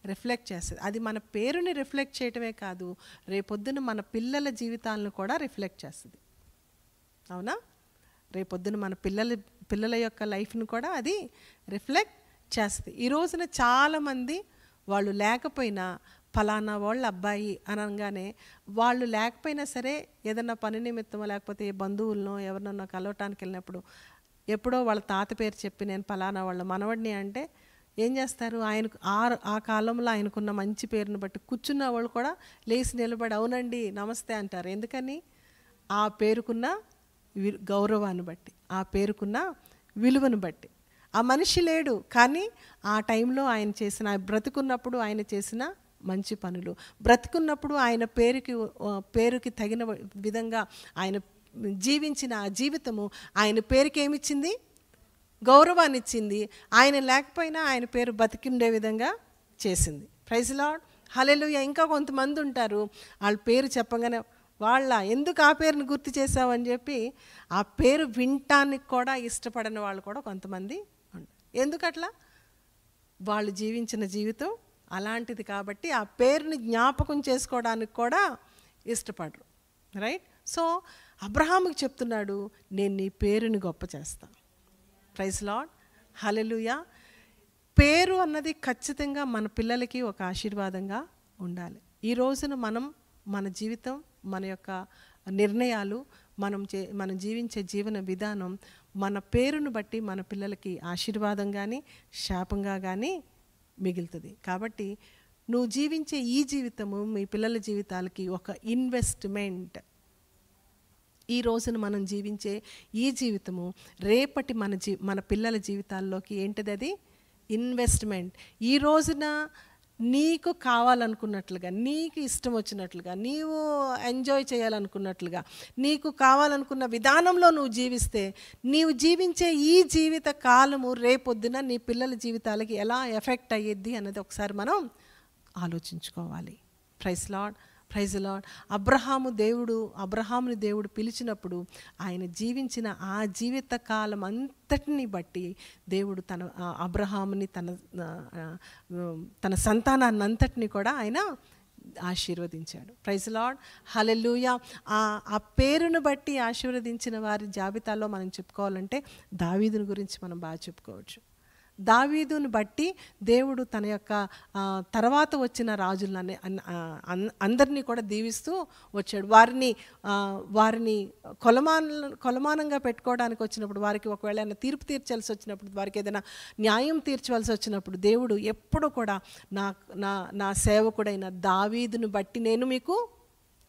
రిఫ్లెక్ట్ చేస్తుంది. అది మన పేరుని రిఫ్లెక్ట్ చేయటమే కాదు, రేపొద్దున మన పిల్లల జీవితాలను కూడా రిఫ్లెక్ట్ చేస్తుంది. అవునా? రేపొద్దున మన పిల్లల యొక్క లైఫ్ను కూడా అది రిఫ్లెక్ట్ చేస్తుంది. ఈ రోజున చాలామంది వాళ్ళు లేకపోయినా ఫలానా వాళ్ళ అబ్బాయి అనగానే, వాళ్ళు లేకపోయినా సరే ఏదన్నా పని నిమిత్తమో లేకపోతే బంధువులను ఎవరినన్నా కలవటానికి వెళ్ళినప్పుడు ఎప్పుడో వాళ్ళ తాత పేరు చెప్పి నేను ఫలానా వాళ్ళ మనవడిని అంటే ఏం చేస్తారు, ఆయనకు ఆ కాలంలో ఆయనకున్న మంచి పేరును బట్టి కూర్చున్న వాళ్ళు కూడా లేచి నిలబడి అవునండి నమస్తే అంటారు. ఎందుకని? ఆ పేరుకున్న గౌరవాన్ని బట్టి, ఆ పేరుకున్న విలువను బట్టి. ఆ మనిషి లేడు కానీ ఆ టైంలో ఆయన చేసిన, బ్రతుకున్నప్పుడు ఆయన చేసిన మంచి పనులు, బ్రతుకున్నప్పుడు ఆయన పేరుకి తగిన విధంగా ఆయన జీవించిన ఆ జీవితము ఆయన పేరుకి ఏమిచ్చింది? గౌరవాన్ని ఇచ్చింది. ఆయన లేకపోయినా ఆయన పేరు బతికిండే విధంగా చేసింది. ప్రైజ్ లార్డ్, హల్లెలూయా. ఇంకా కొంతమంది ఉంటారు, వాళ్ళ పేరు చెప్పగానే ఎందుకు ఆ పేరుని గుర్తు చేసావని చెప్పి ఆ పేరు వినటానికి కూడా ఇష్టపడని వాళ్ళు కూడా కొంతమంది ఉంటారు. ఎందుకట్లా? వాళ్ళు జీవించిన జీవితం అలాంటిది కాబట్టి ఆ పేరుని జ్ఞాపకం చేసుకోవడానికి కూడా ఇష్టపడరు. రైట్? సో అబ్రహాముకి చెప్తున్నాడు, నేను నీ పేరుని గొప్ప చేస్తాను. ప్రైజ్ లార్డ్, హల్లెలూయా. పేరు అన్నది ఖచ్చితంగా మన పిల్లలకి ఒక ఆశీర్వాదంగా ఉండాలి. ఈ రోజున మన జీవితం, మన యొక్క నిర్ణయాలు, మనం జీవించే జీవన విధానం మన పేరును బట్టి మన పిల్లలకి ఆశీర్వాదం కానీ శాపంగా కానీ మిగులుతుంది. కాబట్టి నువ్వు జీవించే ఈ జీవితము మీ పిల్లల జీవితాలకి ఒక ఇన్వెస్ట్మెంట్. ఈ రోజున మనం జీవించే ఈ జీవితము రేపటి మన పిల్లల జీవితాల్లోకి ఏంటిది? అది ఇన్వెస్ట్మెంట్. ఈ రోజున నీకు కావాలనుకున్నట్లుగా, నీకు ఇష్టం వచ్చినట్లుగా, నీవు ఎంజాయ్ చేయాలనుకున్నట్లుగా, నీకు కావాలనుకున్న విధానంలో నువ్వు జీవిస్తే, నీవు జీవించే ఈ జీవిత కాలము రేపొద్దున నీ పిల్లల జీవితాలకి ఎలా ఎఫెక్ట్ అయ్యిద్ది అన్నది ఒకసారి మనం ఆలోచించుకోవాలి. Praise Lord, praise Lord. అబ్రహాముని దేవుడు పిలిచినప్పుడు ఆయన జీవించిన ఆ జీవిత కాలం అంతటిని బట్టి దేవుడు అబ్రహాముని తన సంతానాన్ని అంతటిని కూడా ఆయన ఆశీర్వదించాడు. ప్రైజ్ లార్డ్, హల్లెలూయా. ఆ పేరును బట్టి ఆశీర్వదించిన వారి జాబితాలో మనం చెప్పుకోవాలంటే దావీదుని గురించి మనం బాగా చెప్పుకోవచ్చు. దావీదుని బట్టి దేవుడు తన యొక్క తర్వాత వచ్చిన రాజులని అందరినీ కూడా దీవిస్తూ వచ్చాడు. వారిని కొలమానంగా పెట్టుకోవడానికి వచ్చినప్పుడు, వారికి ఒకవేళ ఏదైనా తీర్పు తీర్చాల్సి వచ్చినప్పుడు, వారికి ఏదైనా న్యాయం తీర్చవలసి వచ్చినప్పుడు దేవుడు ఎప్పుడు కూడా నా సేవకుడైన దావీదుని బట్టి నేను మీకు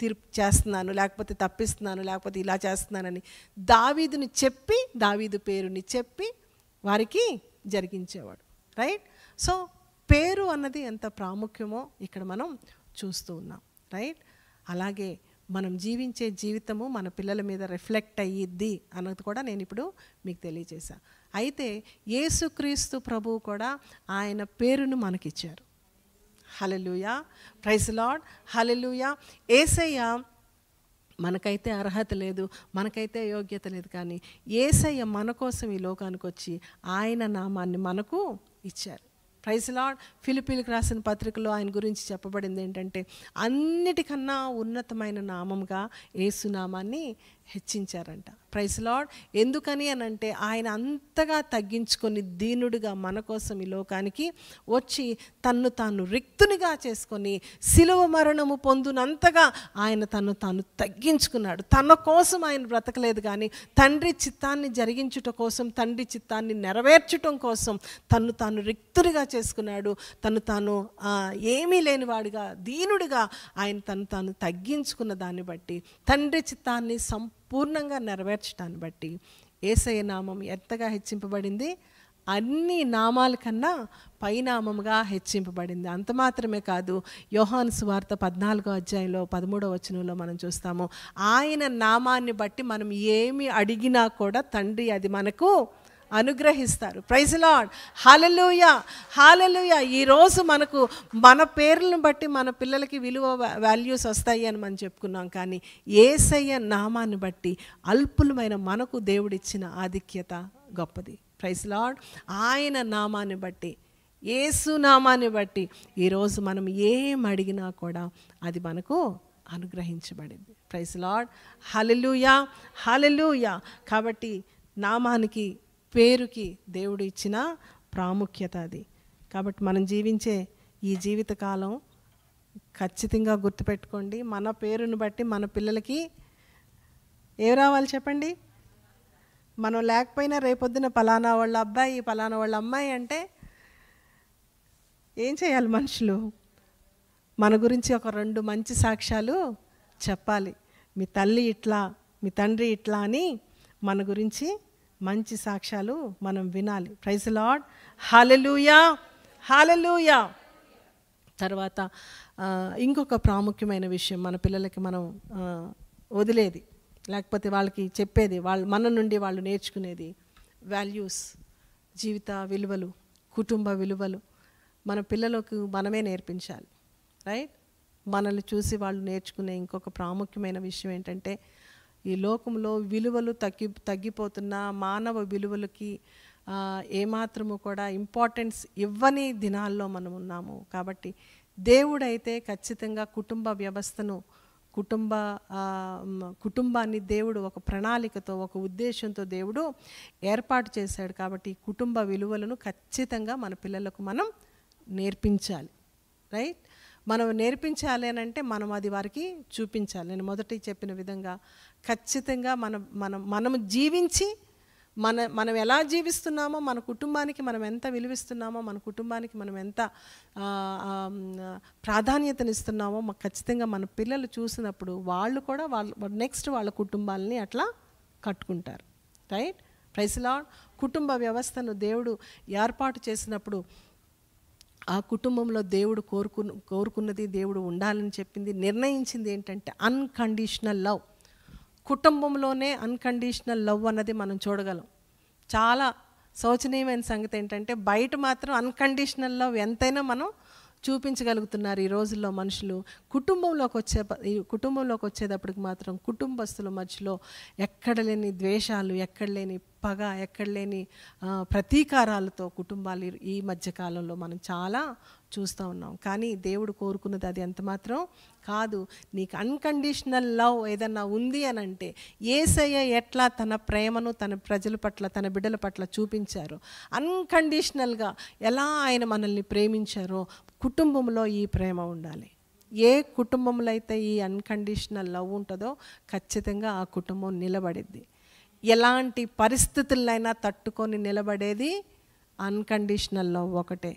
తీర్పు చేస్తున్నాను, లేకపోతే తప్పిస్తున్నాను, లేకపోతే ఇలా చేస్తున్నానని దావీదు పేరుని చెప్పి వారికి జరిగించేవాడు. రైట్? సో పేరు అన్నది ఎంత ప్రాముఖ్యమో ఇక్కడ మనం చూస్తూ ఉన్నాం. రైట్? అలాగే మనం జీవించే జీవితము మన పిల్లల మీద రిఫ్లెక్ట్ అయ్యిద్ది అన్నది కూడా నేను ఇప్పుడు మీకు తెలియజేశాను. అయితే యేసుక్రీస్తు ప్రభువు కూడా ఆయన పేరును మనకిచ్చారు. హల్లెలూయా, ప్రైజ్ లార్డ్, హల్లెలూయా. యేసయ్య మనకైతే అర్హత లేదు, మనకైతే యోగ్యత లేదు, కానీ యేసయ్య మన కోసం ఈ లోకానికి వచ్చి ఆయన నామాన్ని మనకు ఇచ్చారు. Praise lord. ఫిలిప్పీలకు రాసిన పత్రికలో ఆయన గురించి చెప్పబడింది ఏంటంటే, అన్నిటికన్నా ఉన్నతమైన నామంగా యేసు నామాన్ని హెచ్చించారంట. Praise lord. ఎందుకని అని అంటే, ఆయన అంతగా తగ్గించుకొని దీనుడిగా మన కోసం ఈ లోకానికి వచ్చి తన్ను తాను రిక్తునిగా చేసుకొని శిలువ మరణము పొందునంతగా ఆయన తను తాను తగ్గించుకున్నాడు. తన కోసం ఆయన బ్రతకలేదు, కానీ తండ్రి చిత్తాన్ని జరిగించుట కోసం, తండ్రి చిత్తాన్ని నెరవేర్చటం కోసం తన్ను తాను రిక్తునిగా చేసుకున్నాడు. తను తాను ఏమీ లేనివాడిగా, దీనుడిగా ఆయన తను తాను తగ్గించుకున్న దాన్ని బట్టి, తండ్రి చిత్తాన్ని సంపూర్ణంగా నెరవేర్చడాన్ని బట్టి యేసయ్య నామం ఎంతగా హెచ్చింపబడింది? అన్ని నామాల కన్నా పైనామముగా హెచ్చింపబడింది. అంత మాత్రమే కాదు, యోహాను సువార్త 14వ అధ్యాయంలో 13వ వచనంలో మనం చూస్తాము, ఆయన నామాన్ని బట్టి మనం ఏమి అడిగినా కూడా తండ్రి అది మనకు అనుగ్రహిస్తారు. ప్రైజ్ లార్డ్, హల్లెలూయా, హల్లెలూయా. ఈరోజు మనకు మన పేర్లను బట్టి మన పిల్లలకి విలువ వాల్యూస్ వస్తాయి అని మనం చెప్పుకున్నాం, కానీ యేసయ్య నామాన్ని బట్టి అల్పులమైన మనకు దేవుడిచ్చిన ఆధిక్యత గొప్పది. Praise Lord. ఆయన నామాన్ని బట్టి, యేసు నామాన్ని బట్టి ఈరోజు మనం ఏం అడిగినా కూడా అది మనకు అనుగ్రహించబడింది. ప్రైజ్ లార్డ్, హల్లెలూయా, హల్లెలూయా. కాబట్టి నామానికి, పేరుకి దేవుడు ఇచ్చిన ప్రాముఖ్యత అది. కాబట్టి మనం జీవించే ఈ జీవితకాలం ఖచ్చితంగా గుర్తుపెట్టుకోండి, మన పేరుని బట్టి మన పిల్లలకి ఏం రావాలి చెప్పండి? మనం లేకపోయినా రేపొద్దున పలానా వాళ్ళ అబ్బాయి, పలానా వాళ్ళ అమ్మాయి అంటే ఏం చేయాలి మనుషులు? మన గురించి ఒక 2 మంచి సాక్ష్యాలు చెప్పాలి. మీ తల్లి ఇట్లా, మీ తండ్రి ఇట్లా అని మన గురించి మంచి సాక్ష్యాలు మనం వినాలి. ప్రైజ్ లార్డ్, హల్లెలూయా, హల్లెలూయా. తర్వాత ఇంకొక ప్రాముఖ్యమైన విషయం, మన పిల్లలకి మనం వదిలేది, లేకపోతే వాళ్ళకి చెప్పేది, మన నుండి వాళ్ళు నేర్చుకునేది వాల్యూస్, జీవిత విలువలు, కుటుంబ విలువలు మన పిల్లలకు మనమే నేర్పించాలి. రైట్. మనల్ని చూసి వాళ్ళు నేర్చుకునే ఇంకొక ప్రాముఖ్యమైన విషయం ఏంటంటే, ఈ లోకంలో విలువలు తగ్గిపోతున్న మానవ విలువలకి ఏమాత్రము కూడా ఇంపార్టెన్స్ ఇవ్వని దినాల్లో మనం ఉన్నాము. కాబట్టి దేవుడైతే ఖచ్చితంగా కుటుంబ వ్యవస్థను, కుటుంబాన్ని దేవుడు ఒక ప్రణాళికతో, ఒక ఉద్దేశంతో దేవుడు ఏర్పాటు చేశాడు. కాబట్టి కుటుంబ విలువలను ఖచ్చితంగా మన పిల్లలకు మనం నేర్పించాలి. రైట్. మనం నేర్పించాలి అని అంటే మనం అది వారికి చూపించాలి. నేను మొదటి చెప్పిన విధంగా ఖచ్చితంగా మనం జీవించి మనం ఎలా జీవిస్తున్నామో, మన కుటుంబానికి మనం ఎంత విలువిస్తున్నామో, మన కుటుంబానికి మనం ఎంత ప్రాధాన్యతనిస్తున్నామో ఖచ్చితంగా మన పిల్లలు చూసినప్పుడు వాళ్ళు కూడా నెక్స్ట్ వాళ్ళ కుటుంబాలని అట్లా కట్టుకుంటారు. రైట్. Praise Lord. కుటుంబ వ్యవస్థను దేవుడు ఏర్పాటు చేసినప్పుడు ఆ కుటుంబంలో దేవుడు కోరుకున్నది, దేవుడు ఉండాలని చెప్పింది, నిర్ణయించింది ఏంటంటే అన్కండిషనల్ లవ్. కుటుంబంలోనే అన్కండిషనల్ లవ్ అన్నది మనం చూడగలం. చాలా శోచనీయమైన సంగతి ఏంటంటే, బయట మాత్రం అన్కండిషనల్ లవ్ ఎంతైనా మనం చూపించగలుగుతున్నారు ఈ రోజుల్లో మనుషులు. కుటుంబంలోకి వచ్చేటప్పటికి మాత్రం కుటుంబస్తుల మధ్యలో ఎక్కడ లేని ద్వేషాలు, ఎక్కడ లేని పగ, ఎక్కడ లేని ప్రతీకారాలతో కుటుంబాలు ఈ మధ్యకాలంలో మనం చాలా చూస్తూ ఉన్నాం. కానీ దేవుడు కోరుకున్నది అది ఎంత మాత్రం కాదు. నీకు అన్కండిషనల్ లవ్ ఏదన్నా ఉంది అని అంటే, యేసయ్య ఎట్లా తన ప్రేమను తన ప్రజల పట్ల, తన బిడ్డల పట్ల చూపించారో, అన్కండిషనల్గా ఎలా ఆయన మనల్ని ప్రేమించారో కుటుంబంలో ఈ ప్రేమ ఉండాలి. ఏ కుటుంబంలో అయితే ఈ అన్కండిషనల్ లవ్ ఉంటుందో ఖచ్చితంగా ఆ కుటుంబం నిలబడిద్ది. ఎలాంటి పరిస్థితులైనా తట్టుకొని నిలబడేది అన్కండిషనల్ లవ్ ఒకటే.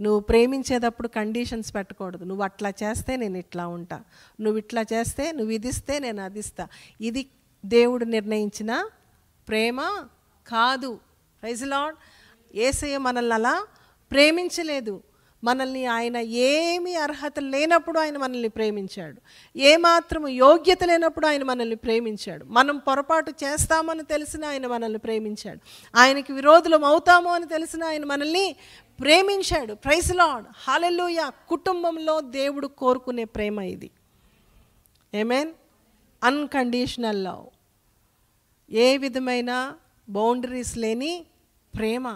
నువ్వు ప్రేమించేటప్పుడు కండిషన్స్ పెట్టకూడదు. నువ్వు అట్లా చేస్తే నేను ఇట్లా ఉంటా, నువ్వు ఇట్లా చేస్తే, నువ్వు ఇది ఇస్తే నేను అది ఇస్తా. ఇది దేవుడు నిర్ణయించిన ప్రేమ కాదు. Praise lord. యేసయ్య మనల్ని అలా ప్రేమించలేదు. మనల్ని ఆయన ఏమీ అర్హత లేనప్పుడు ఆయన మనల్ని ప్రేమించాడు. ఏమాత్రము యోగ్యత లేనప్పుడు ఆయన మనల్ని ప్రేమించాడు. మనం పొరపాటు చేస్తామని తెలిసిన ఆయన మనల్ని ప్రేమించాడు. ఆయనకి విరోధులం అవుతాము అని తెలిసిన ఆయన మనల్ని ప్రేమించాడు. ప్రైజ్ లార్డ్, హల్లెలూయా. కుటుంబంలో దేవుడు కోరుకునే ప్రేమ ఇది. ఆమేన్. అన్కండిషనల్ లవ్, ఏ విధమైన బౌండరీస్ లేని ప్రేమ.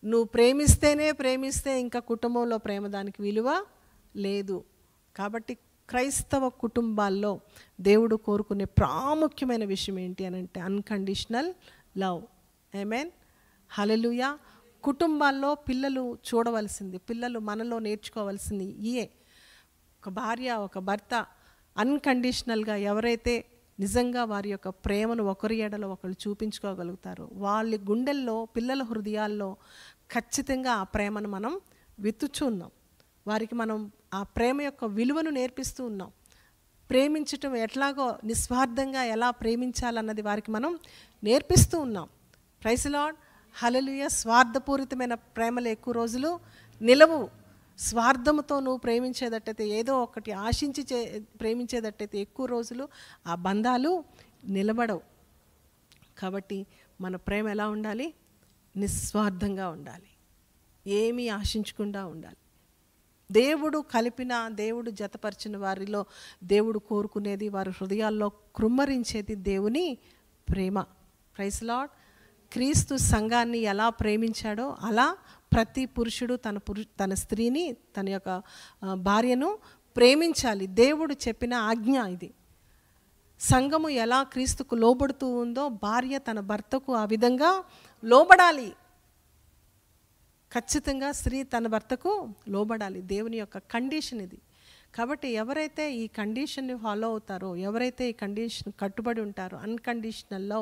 నువ్వు ప్రేమిస్తే ఇంకా కుటుంబంలో ప్రేమ దానికి విలువ లేదు. కాబట్టి క్రైస్తవ కుటుంబాల్లో దేవుడు కోరుకునే ప్రాముఖ్యమైన విషయం ఏంటి అని అంటే అన్కండిషనల్ లవ్. ఆమేన్, హల్లెలూయా. కుటుంబాల్లో పిల్లలు చూడవలసింది, పిల్లలు మనలో నేర్చుకోవాల్సింది ఇయే. ఒక భార్య ఒక భర్త అన్కండిషనల్గా ఎవరైతే నిజంగా వారి యొక్క ప్రేమను ఒకరి ఎడలో ఒకరు చూపించుకోగలుగుతారో వాళ్ళ గుండెల్లో, పిల్లల హృదయాల్లో ఖచ్చితంగా ఆ ప్రేమను మనం విత్తుచూ ఉన్నాం. వారికి మనం ఆ ప్రేమ యొక్క విలువను నేర్పిస్తూ ఉన్నాం. ప్రేమించటం ఎట్లాగో నిస్వార్థంగా ఎలా ప్రేమించాలన్నది వారికి మనం నేర్పిస్తూ ఉన్నాం. ప్రైజ్ లార్డ్, హల్లెలూయా. స్వార్థపూరితమైన ప్రేమలు ఎక్కువ రోజులు నిలవు. స్వార్థముతో నువ్వు ప్రేమించేదట్టయితే, ఏదో ఒకటి ఆశించి ప్రేమించేదట్టయితే ఎక్కువ రోజులు ఆ బంధాలు నిలబడవు. కాబట్టి మన ప్రేమ ఎలా ఉండాలి? నిస్వార్థంగా ఉండాలి, ఏమీ ఆశించకుండా ఉండాలి. దేవుడు కలిపిన, దేవుడు జతపరిచిన వారిలో దేవుడు కోరుకునేది, వారి హృదయాల్లో కృమ్మరించేది దేవుని ప్రేమ. Praise lord. క్రీస్తు సంఘాన్ని ఎలా ప్రేమించాడో అలా ప్రతి పురుషుడు తన స్త్రీని, తన యొక్క భార్యను ప్రేమించాలి. దేవుడు చెప్పిన ఆజ్ఞ ఇది. సంఘము ఎలా క్రీస్తుకు లోబడుతూ ఉందో భార్య తన భర్తకు ఆ విధంగా లోబడాలి. ఖచ్చితంగా స్త్రీ తన భర్తకు లోబడాలి. దేవుని యొక్క కండిషన్ ఇది. కాబట్టి ఎవరైతే ఈ కండిషన్ని ఫాలో అవుతారో, ఎవరైతే ఈ కండిషన్ కట్టుబడి ఉంటారో, అన్కండిషనల్లో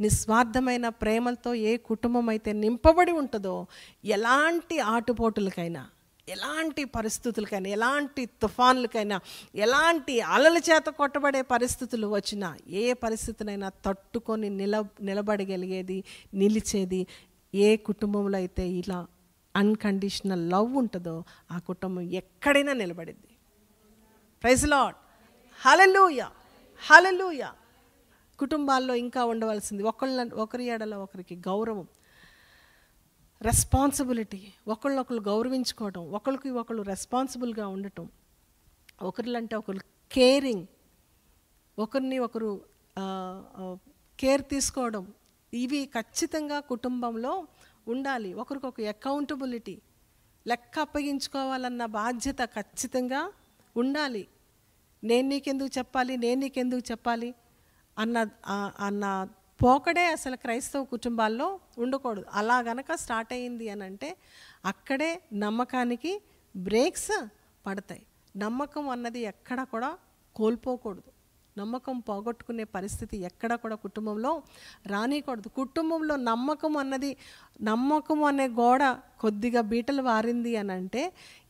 నిస్వార్థమైన ప్రేమలతో ఏ కుటుంబం అయితే నింపబడి ఉంటుందో, ఎలాంటి ఆటుపోటులకైనా, ఎలాంటి పరిస్థితులకైనా, ఎలాంటి తుఫాన్లకైనా, ఎలాంటి అలల చేత కొట్టబడే పరిస్థితులు వచ్చినా, ఏ పరిస్థితినైనా తట్టుకొని నిలబడగలిగేది, నిలిచేది ఏ కుటుంబంలో అయితే ఇలా అన్కండిషనల్ లవ్ ఉంటుందో ఆ కుటుంబం ఎక్కడైనా నిలబడిద్ది. ప్రైజ్ లార్డ్, హల్లెలూయా, హల్లెలూయా. కుటుంబాల్లో ఇంకా ఉండవలసింది ఒకరి ఎడల ఒకరికి గౌరవం, రెస్పాన్సిబిలిటీ, ఒకళ్ళొకరు గౌరవించుకోవడం, ఒకరికి ఒకళ్ళు రెస్పాన్సిబుల్గా ఉండటం, ఒకరిలంటే ఒకరు కేరింగ్, ఒకరిని ఒకరు కేర్ తీసుకోవడం, ఇవి ఖచ్చితంగా కుటుంబంలో ఉండాలి. ఒకరికొక అకౌంటబిలిటీ, లెక్క అప్పగించుకోవాలన్న బాధ్యత ఖచ్చితంగా ఉండాలి. నేను నీకెందుకు చెప్పాలి అన్న పోకడే అసలు క్రైస్తవ కుటుంబాల్లో ఉండకూడదు. అలా గనక స్టార్ట్ అయ్యింది అని అంటే అక్కడే నమ్మకానికి బ్రేక్స్ పడతాయి. నమ్మకం అన్నది ఎక్కడ కూడా కోల్పోకూడదు. నమ్మకం పోగొట్టుకునే పరిస్థితి ఎక్కడ కూడా కుటుంబంలో రానికూడదు. కుటుంబంలో నమ్మకం అనే గోడ కొద్దిగా బీటలు వారింది అని అంటే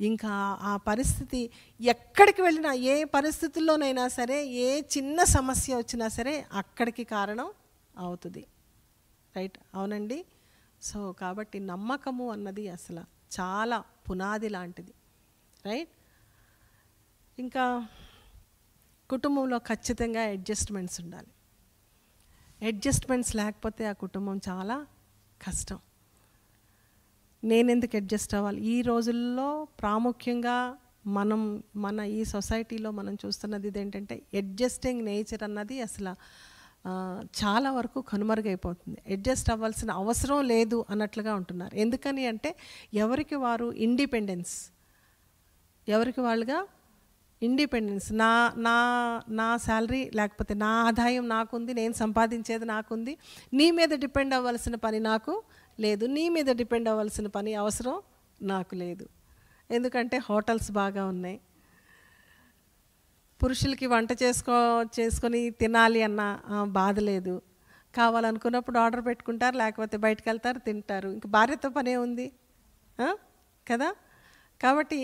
ఇంకా ఆ పరిస్థితి ఎక్కడికి వెళ్ళినా, ఏ పరిస్థితుల్లోనైనా సరే, ఏ చిన్న సమస్య వచ్చినా సరే అక్కడికి కారణం అవుతుంది. రైట్, అవునండి. సో కాబట్టి నమ్మకము అన్నది అసలు చాలా పునాది లాంటిది. రైట్. ఇంకా కుటుంబంలో ఖచ్చితంగా అడ్జస్ట్మెంట్స్ ఉండాలి. అడ్జస్ట్మెంట్స్ లేకపోతే ఆ కుటుంబం చాలా కష్టం. నేనెందుకు అడ్జస్ట్ అవ్వాలి? ఈ రోజుల్లో ప్రాముఖ్యంగా మన ఈ సొసైటీలో మనం చూస్తున్నది ఇదేంటంటే అడ్జస్టింగ్ నేచర్ అన్నది అసలు చాలా వరకు కనుమరుగైపోతుంది. అడ్జస్ట్ అవ్వాల్సిన అవసరం లేదు అన్నట్లుగా ఉంటున్నారు. ఎందుకని అంటే ఎవరికి వారు ఇండిపెండెన్స్, ఎవరికి వాళ్ళుగా ఇండిపెండెన్స్. నా శాలరీ లేకపోతే నా ఆదాయం నాకుంది, నేను సంపాదించేది నాకుంది, నీ మీద డిపెండ్ అవ్వాల్సిన పని నాకు లేదు, నీ మీద డిపెండ్ అవ్వాల్సిన పని అవసరం నాకు లేదు. ఎందుకంటే హోటల్స్ బాగా ఉన్నాయి, పురుషులకి వంట చేసుకొని తినాలి అన్న బాధ లేదు. కావాలనుకున్నప్పుడు ఆర్డర్ పెట్టుకుంటారు, లేకపోతే బయటకు వెళ్తారు, తింటారు. ఇంక భార్యతో పనే ఉంది కదా. కాబట్టి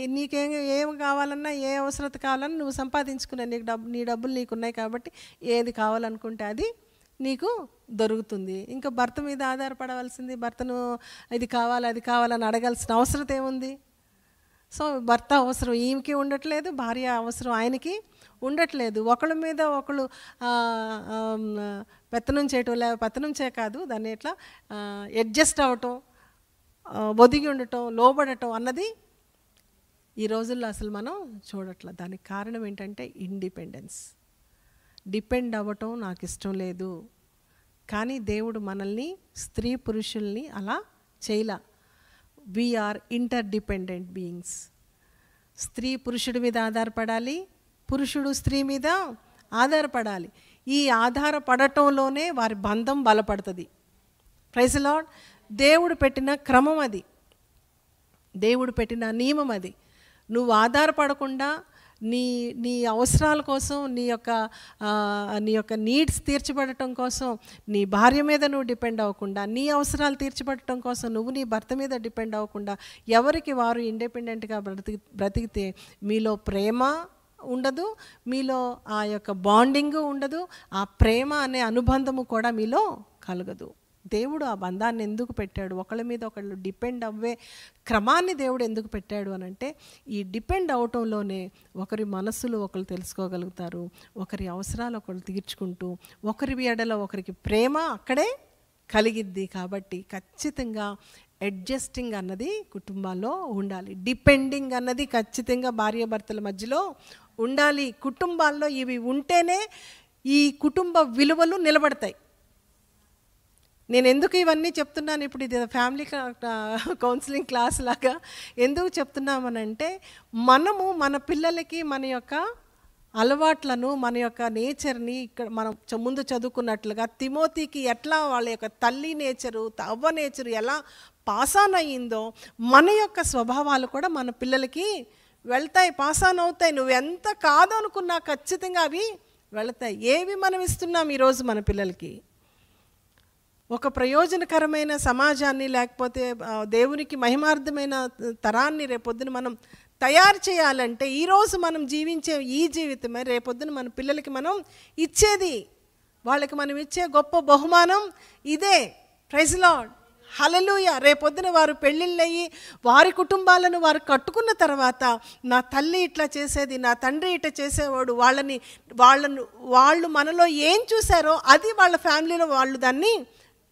ఏం కావాలన్నా, ఏ అవసరత కావాలన్నా నువ్వు సంపాదించుకున్నా, నీ డబ్బులు నీకున్నాయి కాబట్టి ఏది కావాలనుకుంటే అది నీకు దొరుకుతుంది. ఇంకా భర్త మీద ఆధారపడవలసింది, భర్తను ఇది కావాలి అది కావాలని అడగాల్సిన అవసరం ఏముంది? సో భర్త అవసరం ఈమెకి ఉండట్లేదు, భార్య అవసరం ఆయనకి ఉండట్లేదు. ఒకళ్ళ మీద ఒకళ్ళు పెత్తనం చేయటం, పెత్తనం కాదు దాన్ని ఎట్లా అడ్జస్ట్ అవ్వటం, ఒదిగి ఉండటం, లోబడటం అన్నది ఈ రోజుల్లో అసలు మనం చూడట్లేదు. దానికి కారణం ఏంటంటే ఇండిపెండెన్స్. డిపెండ్ అవ్వటం నాకు ఇష్టం లేదు. కానీ దేవుడు మనల్ని స్త్రీ పురుషుల్ని అలా చేయలా. We are interdependent beings. స్త్రీ పురుషుడి మీద ఆధారపడాలి, పురుషుడు స్త్రీ మీద ఆధారపడాలి. ఈ ఆధారపడటంలోనే వారి బంధం బలపడుతుంది. Praise the Lord. దేవుడు పెట్టిన క్రమం అది, దేవుడు పెట్టిన నియమం అది. నువ్వు ఆధారపడకుండా నీ అవసరాల కోసం, నీ యొక్క నీడ్స్ తీర్చబడటం కోసం నీ భార్య మీద నువ్వు డిపెండ్ అవ్వకుండా, నీ అవసరాలు తీర్చబడటం కోసం నువ్వు నీ భర్త మీద డిపెండ్ అవ్వకుండా ఎవరికి వారు ఇండిపెండెంట్గా బ్రతికితే మీలో ప్రేమ ఉండదు, మీలో ఆ యొక్క బాండింగు ఉండదు, ఆ ప్రేమ అనే అనుబంధము కూడా మీలో కలగదు. దేవుడు ఆ బంధాన్ని ఎందుకు పెట్టాడు? ఒకళ్ళ మీద ఒకళ్ళు డిపెండ్ అవ్వే క్రమాన్ని దేవుడు ఎందుకు పెట్టాడు అని అంటే, ఈ డిపెండ్ అవటంలోనే ఒకరి మనస్సులు ఒకరు తెలుసుకోగలుగుతారు, ఒకరి అవసరాలు ఒకరు తీర్చుకుంటూ, ఒకరి ఎడల ఒకరికి ప్రేమ అక్కడే కలిగిద్ది. కాబట్టి ఖచ్చితంగా అడ్జస్టింగ్ అన్నది కుటుంబాల్లో ఉండాలి. డిపెండింగ్ అన్నది ఖచ్చితంగా భార్యాభర్తల మధ్యలో ఉండాలి. కుటుంబాల్లో ఇవి ఉంటేనే ఈ కుటుంబ విలువలు నిలబడతాయి. నేను ఎందుకు ఇవన్నీ చెప్తున్నాను ఇప్పుడు, ఇది ఫ్యామిలీ కౌన్సిలింగ్ క్లాస్ లాగా ఎందుకు చెప్తున్నామనంటే, మనము మన పిల్లలకి మన యొక్క అలవాట్లను, మన యొక్క నేచర్ని ఇక్కడ మనం ముందు చదువుకున్నట్లుగా తిమోతికి ఎట్లా వాళ్ళ యొక్క తల్లి నేచరు, అవ్వ నేచరు ఎలా పాస్ ఆన్ అయ్యిందో, మన యొక్క స్వభావాలు కూడా మన పిల్లలకి వెళ్తాయి, పాస్ ఆన్ అవుతాయి. నువ్వు ఎంత కాదనుకున్నా ఖచ్చితంగా అవి వెళతాయి. ఏవి మనం ఇస్తున్నాం ఈరోజు మన పిల్లలకి? ఒక ప్రయోజనకరమైన సమాజాన్ని, లేకపోతే దేవునికి మహిమార్థమైన తరాన్ని రేపొద్దున మనం తయారు చేయాలంటే, ఈరోజు మనం జీవించే ఈ జీవితమే రేపొద్దున మన పిల్లలకి మనం ఇచ్చేది. వాళ్ళకి మనం ఇచ్చే గొప్ప బహుమానం ఇదే. ప్రైజ్ లార్డ్, హల్లెలూయా. రేపొద్దున వారు పెళ్ళిళ్ళయ్యి వారి కుటుంబాలను వారు కట్టుకున్న తర్వాత, నా తల్లి ఇట్లా చేసేది, నా తండ్రి ఇట్లా చేసేవాడు, వాళ్ళు మనలో ఏం చూశారో అది వాళ్ళ ఫ్యామిలీలో వాళ్ళు దాన్ని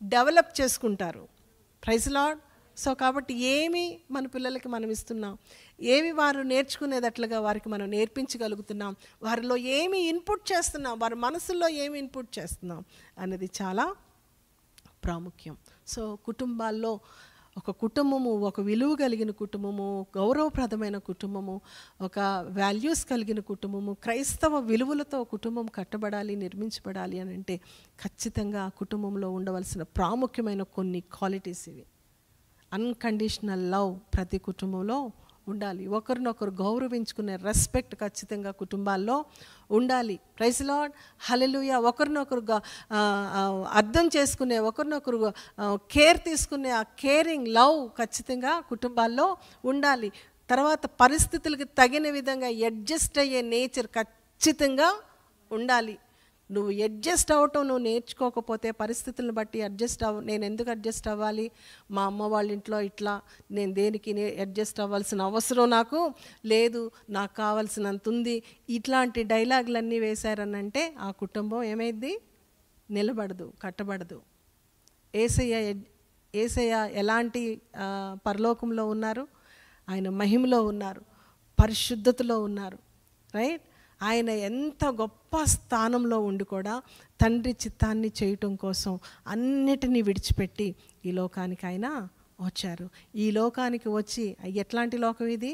డెవలప్ చేసుకుంటారు. Praise Lord. సో కాబట్టి ఏమి మన పిల్లలకి మనం ఇస్తున్నాం, ఏమి వారు నేర్చుకునేటట్లుగా వారికి మనం నేర్పించగలుగుతున్నాం, వారిలో ఏమి ఇన్పుట్ చేస్తున్నాం, వారి మనసుల్లో ఏమి ఇన్పుట్ చేస్తున్నాం అనేది చాలా ప్రాముఖ్యం. సో కుటుంబాల్లో ఒక కుటుంబము, ఒక విలువ కలిగిన కుటుంబము, గౌరవప్రదమైన కుటుంబము, ఒక వాల్యూస్ కలిగిన కుటుంబము, క్రైస్తవ విలువలతో కుటుంబం కట్టబడాలి, నిర్మించబడాలి అని అంటే ఖచ్చితంగా ఆ కుటుంబంలో ఉండవలసిన ప్రాముఖ్యమైన కొన్ని క్వాలిటీస్ ఇవి. అన్కండిషనల్ లవ్ ప్రతి కుటుంబంలో ఉండాలి. ఒకరినొకరు గౌరవించుకునే రెస్పెక్ట్ ఖచ్చితంగా కుటుంబాల్లో ఉండాలి. ప్రైజ్ లార్డ్, హల్లెలూయా. ఒకరినొకరు అర్థం చేసుకునే, ఒకరినొకరు కేర్ తీసుకునే ఆ కేరింగ్ లవ్ ఖచ్చితంగా కుటుంబాల్లో ఉండాలి. తర్వాత పరిస్థితులకు తగిన విధంగా అడ్జస్ట్ అయ్యే నేచర్ ఖచ్చితంగా ఉండాలి. నువ్వు అడ్జస్ట్ అవ్వటం నువ్వు నేర్చుకోకపోతే, పరిస్థితులను బట్టి నేను ఎందుకు అడ్జస్ట్ అవ్వాలి? మా అమ్మ వాళ్ళ ఇంట్లో ఇట్లా, నేను దేనికి అడ్జస్ట్ అవ్వాల్సిన అవసరం నాకు లేదు, నాకు కావాల్సినంత ఉంది, ఇట్లాంటి డైలాగులన్నీ వేశారనంటే ఆ కుటుంబం ఏమైంది? నిలబడదు, కట్టబడదు. యేసయ్య ఎలాంటి పరలోకంలో ఉన్నారు? ఆయన మహిమలో ఉన్నారు, పరిశుద్ధతలో ఉన్నారు. రైట్? ఆయన ఎంత గొప్ప స్థానంలో ఉండి కూడా తండ్రి చిత్తాన్ని చేయటం కోసం అన్నిటినీ విడిచిపెట్టి ఈ లోకానికి ఆయన వచ్చారు. ఈ లోకానికి వచ్చి, ఎట్లాంటి లోకం ఇది?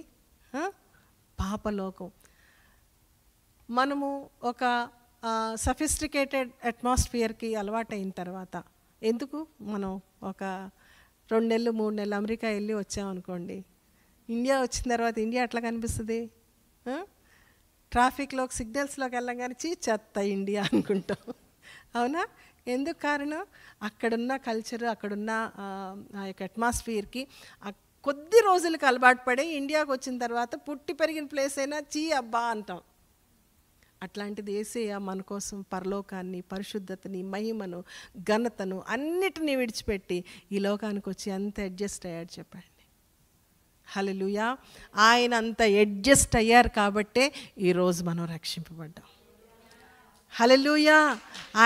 పాపలోకం. మనము ఒక సఫిస్టికేటెడ్ అట్మాస్ఫియర్కి అలవాటైన తర్వాత, ఎందుకు మనం ఒక 2 నెలలు 3 నెలలు అమెరికా వెళ్ళి వచ్చామనుకోండి, ఇండియా వచ్చిన తర్వాత ఇండియా ఎట్లా కనిపిస్తుంది? ట్రాఫిక్లోకి, సిగ్నల్స్లోకి వెళ్ళగానే చెత్త ఇండియా అనుకుంటాం, అవునా? ఎందుకు కారణం? అక్కడున్న కల్చర్, అక్కడున్న ఆ యొక్క అట్మాస్ఫియర్కి కొద్ది రోజులకు అలవాటు పడి ఇండియాకి వచ్చిన తర్వాత పుట్టి పెరిగిన ప్లేస్ అయినా అబ్బా అంటాం. అట్లాంటిది యేసయ్య మన కోసం పరలోకాన్ని, పరిశుద్ధతని, మహిమను, ఘనతను అన్నిటినీ విడిచిపెట్టి ఈ లోకానికి వచ్చి అంత అడ్జస్ట్ అయ్యాడు. చెప్పండి, హల్లెలూయా. ఆయన అంత అడ్జస్ట్ అయ్యారు కాబట్టే ఈరోజు మనం రక్షింపబడ్డాం. హల్లెలూయా.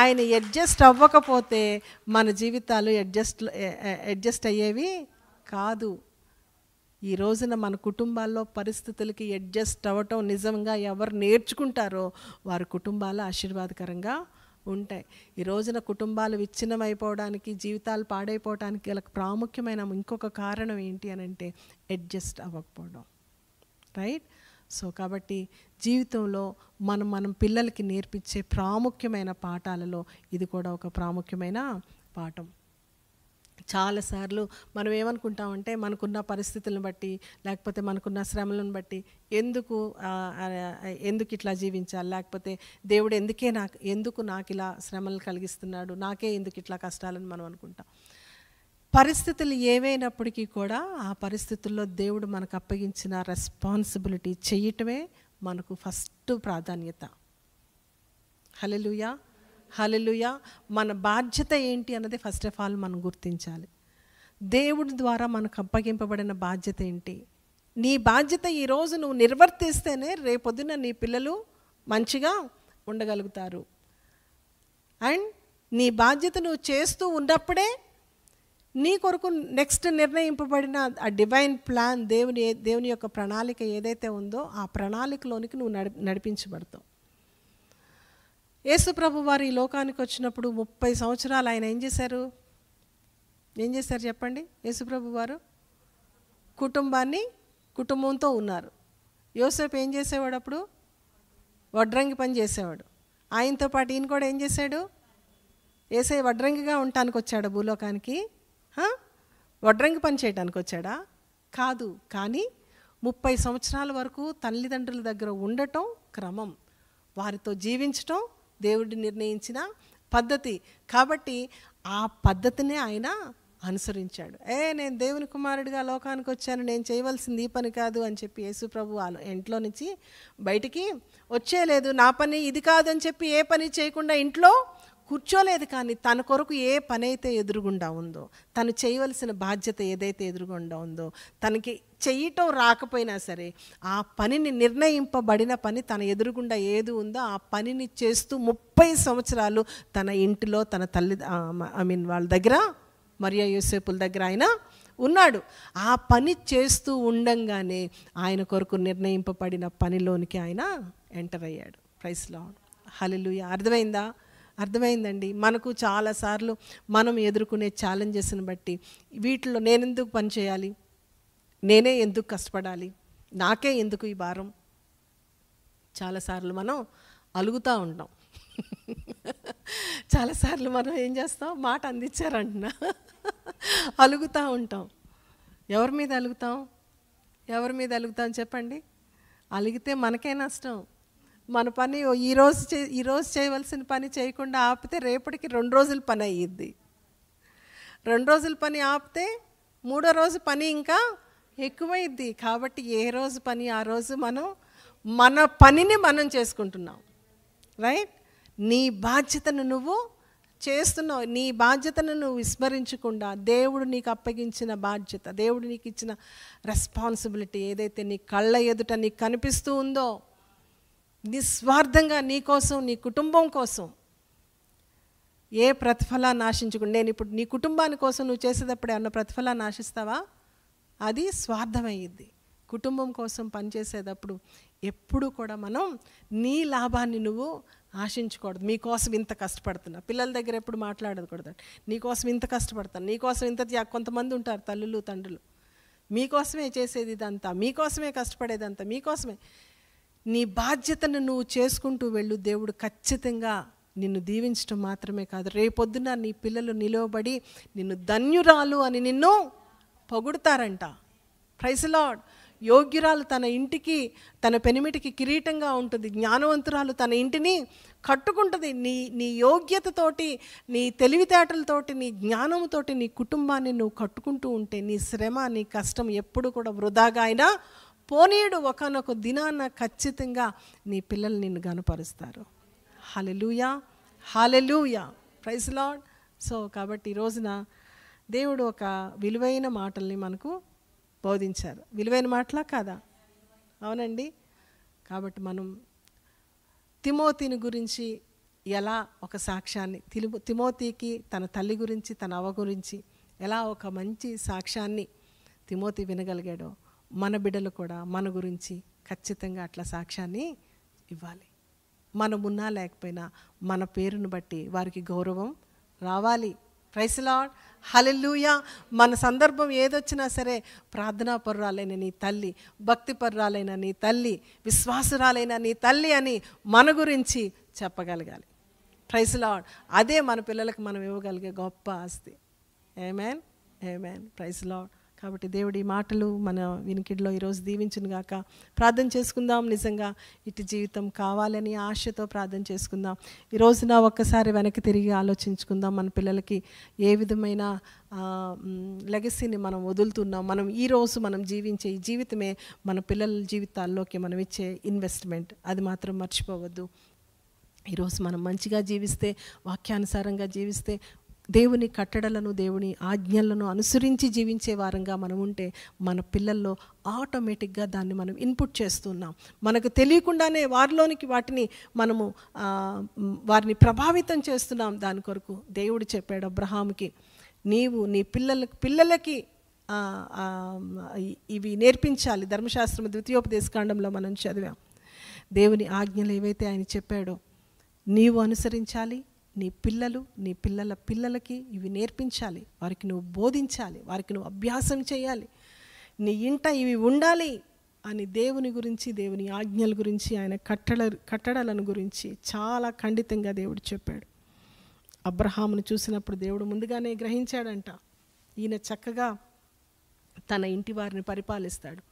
ఆయన అడ్జస్ట్ అవ్వకపోతే మన జీవితాలు అడ్జస్ట్ అయ్యేవి కాదు. ఈ రోజున మన కుటుంబాల్లో పరిస్థితులకి అడ్జస్ట్ అవ్వటం నిజంగా ఎవరు నేర్చుకుంటారో వారి కుటుంబాలు ఆశీర్వాదకరంగా ఉంటాయి. ఈ రోజున కుటుంబాలు విచ్ఛిన్నమైపోవడానికి, జీవితాలు పాడైపోవడానికి గల ప్రాముఖ్యమైన ఇంకొక కారణం ఏంటి అని అంటే అడ్జస్ట్ అవ్వకపోవడం. రైట్. సో కాబట్టి జీవితంలో మనం పిల్లలకి నేర్పించే ప్రాముఖ్యమైన పాఠాలలో ఇది కూడా ఒక ప్రాముఖ్యమైన పాఠం. చాలాసార్లు మనం ఏమనుకుంటామంటే మనకున్న పరిస్థితులను బట్టి, లేకపోతే మనకున్న శ్రమలను బట్టి ఎందుకు ఇట్లా జీవించాలి, లేకపోతే దేవుడు ఎందుకు నాకు ఇలా శ్రమలు కలిగిస్తున్నాడు, నాకే ఎందుకు ఇట్లా కష్టాలని మనం అనుకుంటాం. పరిస్థితులు ఏవైనప్పటికీ కూడా ఆ పరిస్థితుల్లో దేవుడు మనకు అప్పగించిన రెస్పాన్సిబిలిటీ చేయటమే మనకు ఫస్ట్ ప్రాధాన్యత. హల్లెలూయా. హల్లెలూయా. మన బాధ్యత ఏంటి అన్నది ఫస్ట్ ఆఫ్ ఆల్ మనం గుర్తించాలి. దేవుడి ద్వారా మనకు అప్పగింపబడిన బాధ్యత ఏంటి? నీ బాధ్యత ఈరోజు నువ్వు నిర్వర్తిస్తేనే రేపొద్దున నీ పిల్లలు మంచిగా ఉండగలుగుతారు. అండ్ నీ బాధ్యత నువ్వు చేస్తూ ఉన్నప్పుడే నీ కొరకు నెక్స్ట్ నిర్ణయింపబడిన ఆ డివైన్ ప్లాన్, దేవుని యొక్క ప్రణాళిక ఏదైతే ఉందో ఆ ప్రణాళికలోనికి నువ్వు నడిపించబడతావు. యేసు ప్రభు వారు ఈ లోకానికి వచ్చినప్పుడు 30 సంవత్సరాలు ఆయన ఏం చేశారు చెప్పండి? యేసు ప్రభు వారు కుటుంబంతో ఉన్నారు. యోసేపు ఏం చేసేవాడు? అప్పుడు వడ్రంగి పని చేసేవాడు. ఆయనతో పాటు ఈయన కూడా ఏం చేశాడు? యేసయ్య వడ్రంగిగా ఉండటానికి వచ్చాడా భూలోకానికి? వడ్రంగి పని చేయడానికి వచ్చాడా? కాదు. కానీ 30 సంవత్సరాల వరకు తల్లిదండ్రుల దగ్గర ఉండటం క్రమం, వారితో జీవించటం దేవుడు నిర్ణయించిన పద్ధతి. కాబట్టి ఆ పద్ధతినే ఆయన అనుసరించాడు. నేను దేవుని కుమారుడిగా లోకానికి వచ్చాను, నేను చేయవలసింది ఈ పని కాదు అని చెప్పి యేసు ప్రభు ఇంట్లో నుంచి బయటికి వచ్చేయలేదు. నా పని ఇది కాదు అని చెప్పి ఏ పని చేయకుండా ఇంట్లో కూర్చోలేదు. కానీ తన కొరకు ఏ పని అయితే ఎదురుగుండా ఉందో, తను చేయవలసిన బాధ్యత ఏదైతే ఎదురుగుండా ఉందో, తనకి చెయ్యటం రాకపోయినా సరే ఆ పనిని, నిర్ణయింపబడిన పని తన ఎదురుగుండా ఏది ఉందో ఆ పనిని చేస్తూ 30 సంవత్సరాలు తన ఇంటిలో తన వాళ్ళ దగ్గర, మరియా యోసేపుల దగ్గర ఆయన ఉన్నాడు. ఆ పని చేస్తూ ఉండంగానే ఆయన కొరకు నిర్ణయింపబడిన పనిలోనికి ఆయన ఎంటర్ అయ్యాడు. Praise Lord. హల్లెలూయా. అర్థమైందండి. మనకు చాలాసార్లు మనం ఎదుర్కొనే ఛాలెంజెస్ని బట్టి వీటిలో నేనెందుకు పని చేయాలి, నేనే ఎందుకు కష్టపడాలి, నాకే ఎందుకు ఈ భారం, చాలాసార్లు మనం అలుగుతూ ఉంటాం. చాలాసార్లు మనం ఏం చేస్తాం? మాట అందించారంటున్నా అలుగుతూ ఉంటాం. ఎవరి మీద అలుగుతాం చెప్పండి? అలిగితే మనకే నష్టం. మన పని ఈరోజు చేయవలసిన పని చేయకుండా ఆపితే రేపటికి 2 రోజుల పని అయ్యిద్ది. 2 రోజుల పని ఆపితే 3వ రోజు పని ఇంకా ఎక్కువైద్ది. కాబట్టి ఏ రోజు పని ఆ రోజు మన పనిని మనం చేసుకుంటున్నాం. రైట్. నీ బాధ్యతను నువ్వు చేస్తున్నావు. నీ బాధ్యతను నువ్వు విస్మరించకుండా దేవుడు నీకు అప్పగించిన బాధ్యత, దేవుడు నీకు ఇచ్చిన రెస్పాన్సిబిలిటీ ఏదైతే నీ కళ్ళ ఎదుట నీకు కనిపిస్తూ ఉందో, నిస్వార్థంగా నీ కోసం, నీ కుటుంబం కోసం ఏ ప్రతిఫలాన్ని ఆశించకుండా, నేను ఇప్పుడు నీ కుటుంబాని కోసం నువ్వు చేసేటప్పుడు ఏమన్నా ప్రతిఫలాన్ని ఆశిస్తావా? అది స్వార్థమయ్యిద్ది. కుటుంబం కోసం పనిచేసేటప్పుడు ఎప్పుడు కూడా మనం నీ లాభాన్ని నువ్వు ఆశించకూడదు. మీకోసం ఇంత కష్టపడుతున్నా, పిల్లల దగ్గర ఎప్పుడు మాట్లాడకూడదు. నీకోసం ఇంత కష్టపడతాను, నీకోసం ఇంత కొంతమంది ఉంటారు తల్లులు తండ్రులు, మీకోసమే చేసేది ఇదంతా, మీకోసమే కష్టపడేదంతా, మీకోసమే. నీ బాధ్యతను నువ్వు చేసుకుంటూ వెళ్ళు. దేవుడు ఖచ్చితంగా నిన్ను దీవించడం మాత్రమే కాదు, రేపొద్దున నీ పిల్లలు నిలవబడి నిన్ను ధన్యురాలు అని నిన్ను పొగుడుతారంట. Praise lord. యోగ్యురాలు తన ఇంటికి, తన పెనిమిటికి కిరీటంగా ఉంటుంది. జ్ఞానవంతురాలు తన ఇంటిని కట్టుకుంటుంది. నీ యోగ్యతతోటి, నీ తెలివితేటలతోటి, నీ జ్ఞానంతోటి నీ కుటుంబాన్ని నువ్వు కట్టుకుంటూ ఉంటే నీ శ్రమ, నీ కష్టం ఎప్పుడు కూడా వృధాగా అయినా పోనీయుడు. ఒకనొక దినాన ఖచ్చితంగా నీ పిల్లలు నిన్ను గనపరుస్తారు. Hallelujah. Hallelujah. Praise Lord. So కాబట్టి ఈ రోజున దేవుడు ఒక విలువైన మాటల్ని మనకు బోధించారు. విలువైన మాటలా కాదా? అవునండి. కాబట్టి మనం తిమోతిని గురించి ఎలా ఒక సాక్ష్యాన్ని, తిమోతికి తన తల్లి గురించి, తన అవ్వ గురించి ఎలా ఒక మంచి సాక్ష్యాన్ని తిమోతి వినగలిగాడో, మన బిడ్డలు కూడా మన గురించి ఖచ్చితంగా అట్లా సాక్ష్యాన్ని ఇవ్వాలి. మనమున్నా లేకపోయినా మన పేరును బట్టి వారికి గౌరవం రావాలి. Praise the Lord, hallelujah. మన సందర్భం ఏదొచ్చినా సరే ప్రార్థనాపరురాలైన నీ తల్లి, భక్తిపరురాలైన నీ తల్లి, విశ్వాసురాలైన నీ తల్లి అని మన గురించి చెప్పగలగాలి. Praise the Lord. అదే మన పిల్లలకు మనం ఇవ్వగలిగే గొప్ప ఆస్తి. Amen, amen. Praise the Lord. కాబట్టి దేవుడి మాటలు మన వినికిడిలో ఈరోజు దీవించును గాక. ప్రార్థన చేసుకుందాం. నిజంగా ఇటు జీవితం కావాలని ఆశతో ప్రార్థన చేసుకుందాం. ఈ రోజున ఒక్కసారి వెనక్కి తిరిగి ఆలోచించుకుందాం. మన పిల్లలకి ఏ విధమైన లెగసీని మనం వదులుతున్నాం. మనం ఈరోజు మనం జీవించే ఈ జీవితమే మన పిల్లల జీవితాల్లోకి మనం ఇచ్చే ఇన్వెస్ట్మెంట్. అది మాత్రం మర్చిపోవద్దు. ఈరోజు మనం మంచిగా జీవిస్తే, వాక్యానుసారంగా జీవిస్తే, దేవుని కట్టడలను, దేవుని ఆజ్ఞలను అనుసరించి జీవించే వారంగా మనం ఉంటే మన పిల్లల్లో ఆటోమేటిక్గా దాన్ని మనం ఇన్పుట్ చేస్తున్నాం. మనకు తెలియకుండానే వారిలోనికి వాటిని మనము వారిని ప్రభావితం చేస్తున్నాం. దాని కొరకు దేవుడు చెప్పాడు అబ్రహాముకి, నీవు నీ పిల్లలకి ఇవి నేర్పించాలి. ధర్మశాస్త్రం ద్వితీయోపదేశకాండంలో మనం చదివాం. దేవుని ఆజ్ఞలు ఏవైతే ఆయన చెప్పాడో నీవు అనుసరించాలి. నీ పిల్లలు, నీ పిల్లల పిల్లలకి ఇవి నేర్పించాలి. వారికి నువ్వు బోధించాలి, వారికి నువ్వు అభ్యాసం చేయాలి. నీ ఇంట ఇవి ఉండాలి అని దేవుని గురించి, దేవుని ఆజ్ఞల గురించి, ఆయన కట్టడలను గురించి చాలా ఖండితంగా దేవుడు చెప్పాడు. అబ్రహామును చూసినప్పుడు దేవుడు ముందుగానే గ్రహించాడంట, ఈయన చక్కగా తన ఇంటి వారిని పరిపాలిస్తాడు,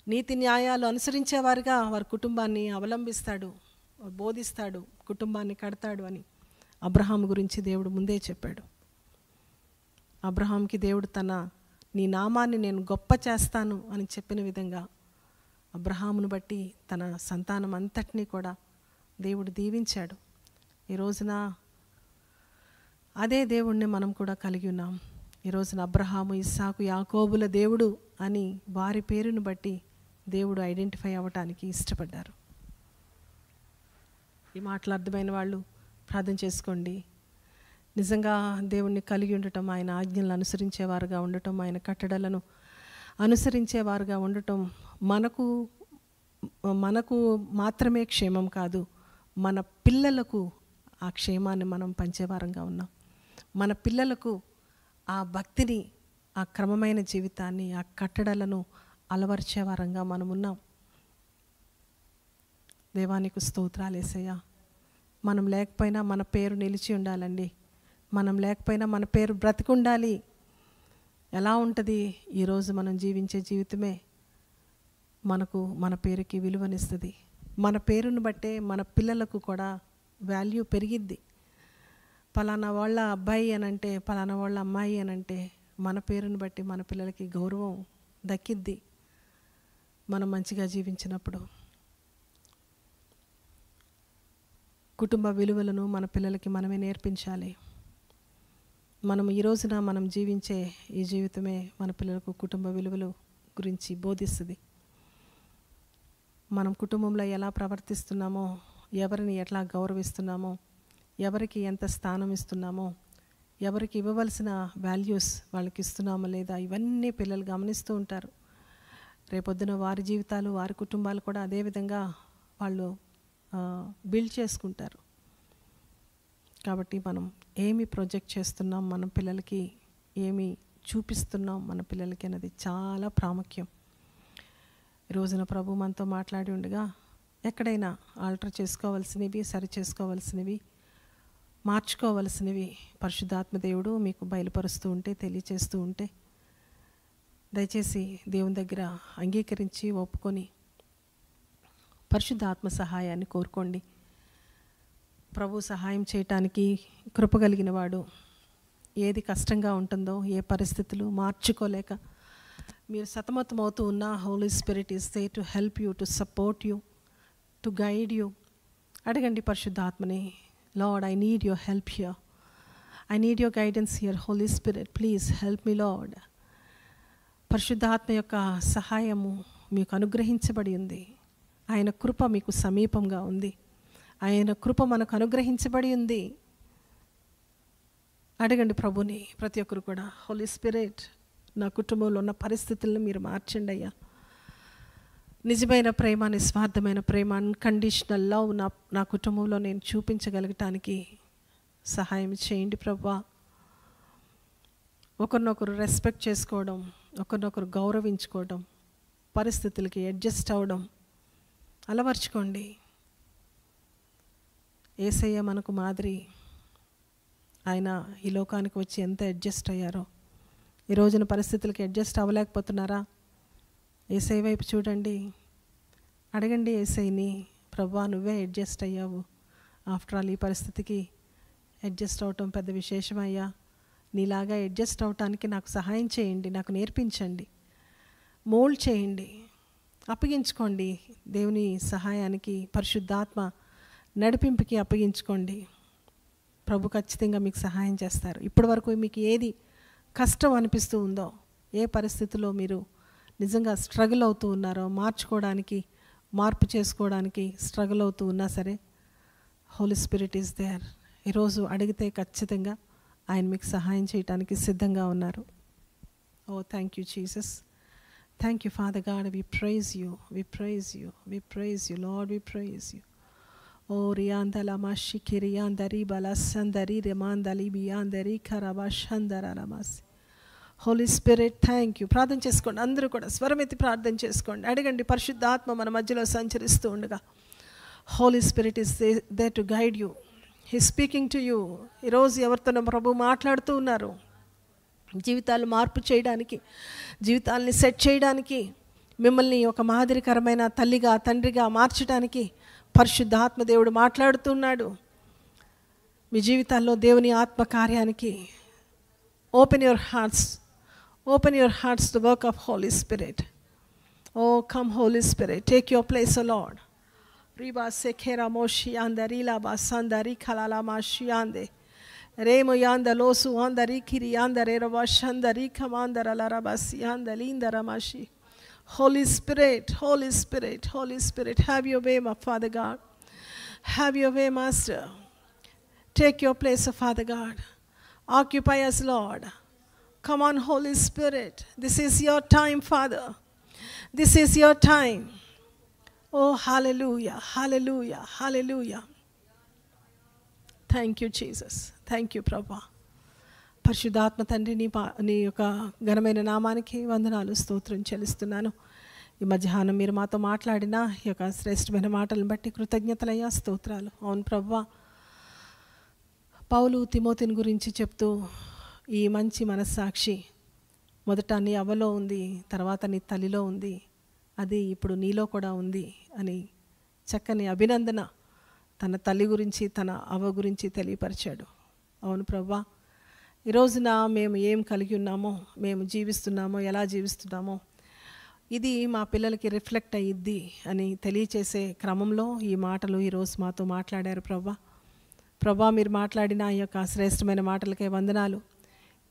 నీతి న్యాయాలు అనుసరించేవారుగా వారి కుటుంబాన్ని అవలంబిస్తాడు, బోధిస్తాడు, కుటుంబాన్ని కడతాడు అని అబ్రహాము గురించి దేవుడు ముందే చెప్పాడు. అబ్రహాంకి దేవుడు నీ నామాన్ని నేను గొప్ప చేస్తాను అని చెప్పిన విధంగా అబ్రహామును బట్టి తన సంతానం అంతటినీ కూడా దేవుడు దీవించాడు. ఈ రోజున అదే దేవుణ్ణి మనం కూడా కలిగి ఉన్నాం. ఈ రోజున అబ్రహాము, ఇస్సాకు, యాకోబుల దేవుడు అని వారి పేరును బట్టి దేవుడు ఐడెంటిఫై అవ్వటానికి ఇష్టపడ్డారు. ఈ మాటలు అర్థమైన వాళ్ళు ప్రార్థన చేసుకోండి. నిజంగా దేవుణ్ణి కలిగి ఉండటం, ఆయన ఆజ్ఞలను అనుసరించేవారుగా ఉండటం, ఆయన కట్టడలను అనుసరించేవారుగా ఉండటం మనకు మాత్రమే క్షేమం కాదు, మన పిల్లలకు ఆ క్షేమాన్ని మనం పంచేవారంగా ఉన్నాం. మన పిల్లలకు ఆ భక్తిని, ఆ క్రమమైన జీవితాన్ని, ఆ కట్టడలను అలవర్చేవారంగా మనం ఉన్నాం. దేవానికి స్తోత్రాలు యేసయ్యా. మనం లేకపోయినా మన పేరు నిలిచి ఉండాలండి. మనం లేకపోయినా మన పేరు బ్రతికుండాలి. ఎలా ఉంటుంది? ఈరోజు మనం జీవించే జీవితమే మనకు మన పేరుకి విలువనిస్తుంది. మన పేరును బట్టే మన పిల్లలకు కూడా వాల్యూ పెరిగిద్ది. పలానా వాళ్ళ అబ్బాయి అనంటే, పలానా వాళ్ళ అమ్మాయి అనంటే మన పేరును బట్టి మన పిల్లలకి గౌరవం దక్కిద్ది మనం మంచిగా జీవించినప్పుడు. కుటుంబ విలువలను మన పిల్లలకి మనమే నేర్పించాలి. మనం ఈ రోజున మనం జీవించే ఈ జీవితమే మన పిల్లలకు కుటుంబ విలువలు గురించి బోధిస్తుంది. మనం కుటుంబంలో ఎలా ప్రవర్తిస్తున్నామో, ఎవరిని ఎట్లా గౌరవిస్తున్నామో, ఎవరికి ఎంత స్థానం ఇస్తున్నామో, ఎవరికి ఇవ్వవలసిన వాల్యూస్ వాళ్ళకి ఇస్తున్నామో లేదా, ఇవన్నీ పిల్లలు గమనిస్తూ ఉంటారు. రేపొద్దున వారి జీవితాలు, వారి కుటుంబాలు కూడా అదేవిధంగా వాళ్ళు బిల్డ్ చేసుకుంటారు. కాబట్టి మనం ఏమి ప్రొజెక్ట్ చేస్తున్నాం, మన పిల్లలకి ఏమి చూపిస్తున్నాం మన పిల్లలకి అన్నది చాలా ప్రాముఖ్యం. ఈ రోజున ప్రభు మనతో మాట్లాడి ఉండగా ఎక్కడైనా ఆల్టర్ చేసుకోవాల్సినవి, సరి చేసుకోవాల్సినవి, మార్చుకోవాల్సినవి పరిశుద్ధాత్మ దేవుడు మీకు బయలుపరుస్తూ ఉంటే, తెలియచేస్తూ ఉంటే దయచేసి దేవుని దగ్గర అంగీకరించి ఒప్పుకొని పరిశుద్ధాత్మ సహాయాన్ని కోరుకోండి. ప్రభు సహాయం చేయటానికి కృపగలిగిన వాడు. ఏది కష్టంగా ఉంటుందో, ఏ పరిస్థితులు మార్చుకోలేక మీరు సతమతమవుతూ ఉన్న, Holy Spirit is there to help you, to support you, to guide you. అడగండి పరిశుద్ధాత్మని, Lord I need your help here, I need your guidance here, Holy Spirit please help me Lord. పరిశుద్ధాత్మ యొక్క సహాయము మీకు అనుగ్రహించబడి ఉంది. ఆయన కృప మీకు సమీపంగా ఉంది. ఆయన కృప మనకు అనుగ్రహించబడి ఉంది. అడగండి ప్రభుని, ప్రతి ఒక్కరు కూడా. హోలీ స్పిరిట్, నా కుటుంబంలో ఉన్న పరిస్థితులను మీరు మార్చండి అయ్యా. నిజమైన ప్రేమ, నిస్వార్థమైన ప్రేమ, అన్కండిషనల్ లవ్ నా కుటుంబంలో నేను చూపించగలగటానికి సహాయం చేయండి ప్రభువా. ఒకరినొకరు రెస్పెక్ట్ చేసుకోవడం, ఒకరినొకరు గౌరవించుకోవడం, పరిస్థితులకి అడ్జస్ట్ అవ్వడం అలవర్చుకోండి. యేసయ్య మనకు మాదిరి. ఆయన ఈ లోకానికి వచ్చి ఎంత అడ్జస్ట్ అయ్యారో. ఈ రోజున పరిస్థితులకి అడ్జస్ట్ అవ్వలేకపోతున్నారా? యేసయ్య వైపు చూడండి, అడగండి యేసయ్యని, ప్రభువా నువ్వే అడ్జస్ట్ అయ్యావు. ఆఫ్టర్ ఆల్ ఈ పరిస్థితికి అడ్జస్ట్ అవటం పెద్ద విశేషమయ్యా. నీలాగా అడ్జస్ట్ అవటానికి నాకు సహాయం చేయండి, నాకు నేర్పించండి, మోల్డ్ చేయండి. అప్పగించుకోండి దేవుని సహాయానికి, పరిశుద్ధాత్మ నడిపింపుకి అప్పగించుకోండి. ప్రభు ఖచ్చితంగా మీకు సహాయం చేస్తారు. ఇప్పటి వరకు మీకు ఏది కష్టం అనిపిస్తూ ఉందో, ఏ పరిస్థితిలో మీరు నిజంగా స్ట్రగుల్ అవుతూ ఉన్నారో, మార్పు చేసుకోవడానికి స్ట్రగుల్ అవుతూ ఉన్నా సరే, హోలీ స్పిరిట్ ఈజ్ దేర్. ఈరోజు అడిగితే ఖచ్చితంగా ఆయన మీకు సహాయం చేయడానికి సిద్ధంగా ఉన్నారు. Oh thank you Jesus, thank you Father God. We praise you, we praise you, we praise you Lord, we praise you. Oh రియాందలమాషి కిరియాందరి బలసందరి రిమాందలి బియాందరి ఖరబాషందరలమాసి. Holy Spirit thank you. ప్రార్థన చేసుకోండి, అందరూ కూడా స్వరమెత్తి ప్రార్థన చేసుకోండి. అడగండి, పరిశుద్ధాత్మ మన మధ్యలో సంచరిస్తూ ఉండగా Holy Spirit is there to guide you. He speaking to you. ఈరోజు ఎవరితోనో ప్రభు మాట్లాడుతూ ఉన్నారు. జీవితాలు మార్పు చేయడానికి, జీవితాలని సెట్ చేయడానికి, మిమ్మల్ని ఒక మాదిరికరమైన తల్లిగా తండ్రిగా మార్చడానికి పరిశుద్ధాత్మ దేవుడు మాట్లాడుతున్నాడు. మీ జీవితాల్లో దేవుని ఆత్మ కార్యానికి open your hearts, open your hearts to work of Holy Spirit. Oh come Holy Spirit, take your place oh Lord. రీబా సెఖేరా మోషియాంద రీలా బాసాంద రీ ఖలాలా మాషియాందే రేమో యాంద లోసు ఆంద రీ కిరి యాంద రేర వాషంద రీ ఖమాందర లరబసి యాంద లీందర మాషి. Holy Spirit, Holy Spirit, Holy Spirit, have your way, my Father God. Have your way, Master. Take your place, Father God. Occupy us, Lord. Come on, Holy Spirit. This is your time, Father. This is your time. Oh, hallelujah, hallelujah, hallelujah. Thank you, Jesus. Thank you, Prabhu. పరిశుద్ధాత్మ తండ్రి, నీ యొక్క ఘనమైన నామానికి వందనాలు, స్తోత్రం చెల్లిస్తున్నాను. ఈ మధ్యాహ్నం మీరు మాతో మాట్లాడిన ఈ యొక్క శ్రేష్టమైన మాటలను బట్టి కృతజ్ఞతలయ్యా, స్తోత్రాలు. అవును ప్రభువా, పౌలు తిమోతిని గురించి చెప్తూ, ఈ మంచి మనస్సాక్షి మొదట నీ అవ్వలో ఉంది, తర్వాత నీ తల్లిలో ఉంది, అది ఇప్పుడు నీలో కూడా ఉంది అని చక్కని అభినందన తన తల్లి గురించి, తన అవ్వ గురించి తెలియపరిచాడు. అవును ప్రభువా, ఈ రోజున మేము ఏం కలిగి ఉన్నామో, మేము జీవిస్తున్నామో, ఎలా జీవిస్తున్నామో, ఇది మా పిల్లలకి రిఫ్లెక్ట్ అయ్యిద్ది అని తెలియచేసే క్రమంలో ఈ మాటలు ఈరోజు మాతో మాట్లాడారు ప్రభా. మీరు మాట్లాడిన ఈ యొక్క శ్రేష్టమైన మాటలకే వందనాలు.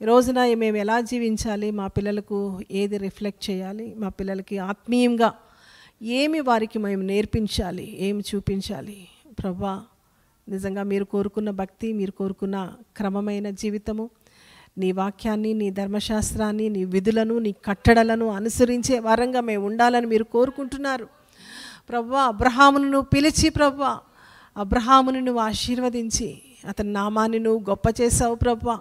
ఈ రోజున మేము ఎలా జీవించాలి, మా పిల్లలకు ఏది రిఫ్లెక్ట్ చేయాలి, మా పిల్లలకి ఆత్మీయంగా ఏమి వారికి మేము నేర్పించాలి, ఏమి చూపించాలి ప్రభా. నిజంగా మీరు కోరుకున్న భక్తి, మీరు కోరుకున్న క్రమమైన జీవితము, నీ వాక్యాన్ని, నీ ధర్మశాస్త్రాన్ని, నీ విధులను, నీ కట్టడలను అనుసరించే వారంగా మేము ఉండాలని మీరు కోరుకుంటున్నారు ప్రభువా. అబ్రహామును నువ్వు పిలిచి ప్రభువా, అబ్రహామును నువ్వు ఆశీర్వదించి అతని నామాన్ని నువ్వు గొప్ప చేసావు ప్రభువా.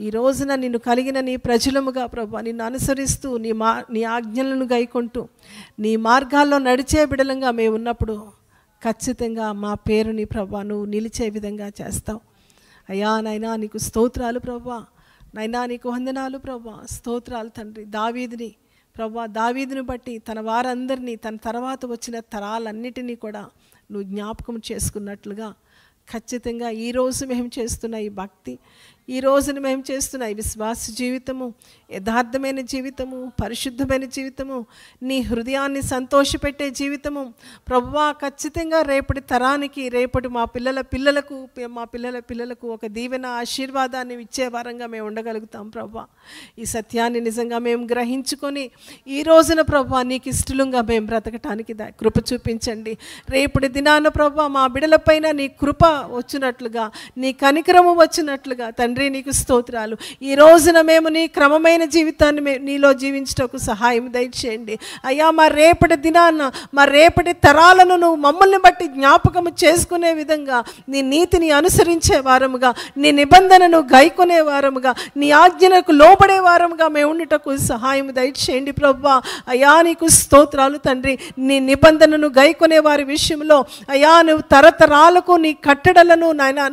ఈ రోజున నిన్ను కలిగిన నీ ప్రజలముగా ప్రభువా, నిన్ను అనుసరిస్తూ నీ ఆజ్ఞలను గైకొంటూ నీ మార్గాల్లో నడిచే బిడలంగా మేము ఉన్నప్పుడు ఖచ్చితంగా మా పేరుని ప్రభువా నువ్వు నిలిచే విధంగా చేస్తావు అయ్యా. నైనా నీకు స్తోత్రాలు ప్రభువా, నైనా నీకు వందనాలు ప్రభువా, స్తోత్రాలు తండ్రి. దావీదుని బట్టి తన వారందరినీ, తన తర్వాత వచ్చిన తరాలన్నిటినీ కూడా నువ్వు జ్ఞాపకం చేసుకున్నట్లుగా ఖచ్చితంగా ఈరోజు మేము చేస్తున్న ఈ భక్తి, ఈ రోజున మేము చేస్తున్న ఈ విశ్వాస జీవితము, యథార్థమైన జీవితము, పరిశుద్ధమైన జీవితము, నీ హృదయాన్ని సంతోషపెట్టే జీవితము ప్రభువా, ఖచ్చితంగా రేపటి తరానికి, రేపటి మా పిల్లల పిల్లలకు ఒక దీవెన ఆశీర్వాదాన్ని ఇచ్చే వారంగా మేము ఉండగలుగుతాం ప్రభువా. ఈ సత్యాన్ని నిజంగా మేము గ్రహించుకొని ఈ రోజున ప్రభువా నీకు ఇష్టలుగా మేము బ్రతకటానికి కృప చూపించండి. రేపటి దినాన ప్రభువా మా బిడలపైన నీ కృప వచ్చినట్లుగా, నీ కనికరము వచ్చినట్లుగా తండ్రి నీకు స్తోత్రాలు. ఈ రోజున మేము నీ క్రమమైన జీవితాన్ని నీలో జీవించటకు సహాయం దయచేయండి అయ్యా. మా రేపటి దినాన, మా రేపటి తరాలను నువ్వు మమ్మల్ని బట్టి జ్ఞాపకము చేసుకునే విధంగా, నీ నీతిని అనుసరించే వారముగా, నీ నిబంధనను గైకొనే వారముగా, నీ ఆజ్ఞలకు లోబడే వారముగా మేము ఉండుటకు సహాయం దయచేయండి ప్రభువా. అయ్యా నీకు స్తోత్రాలు తండ్రి. నీ నిబంధనను గైకొనే వారి విషయంలో అయ్యా నువ్వు తరతరాలకు నీ కట్టడలను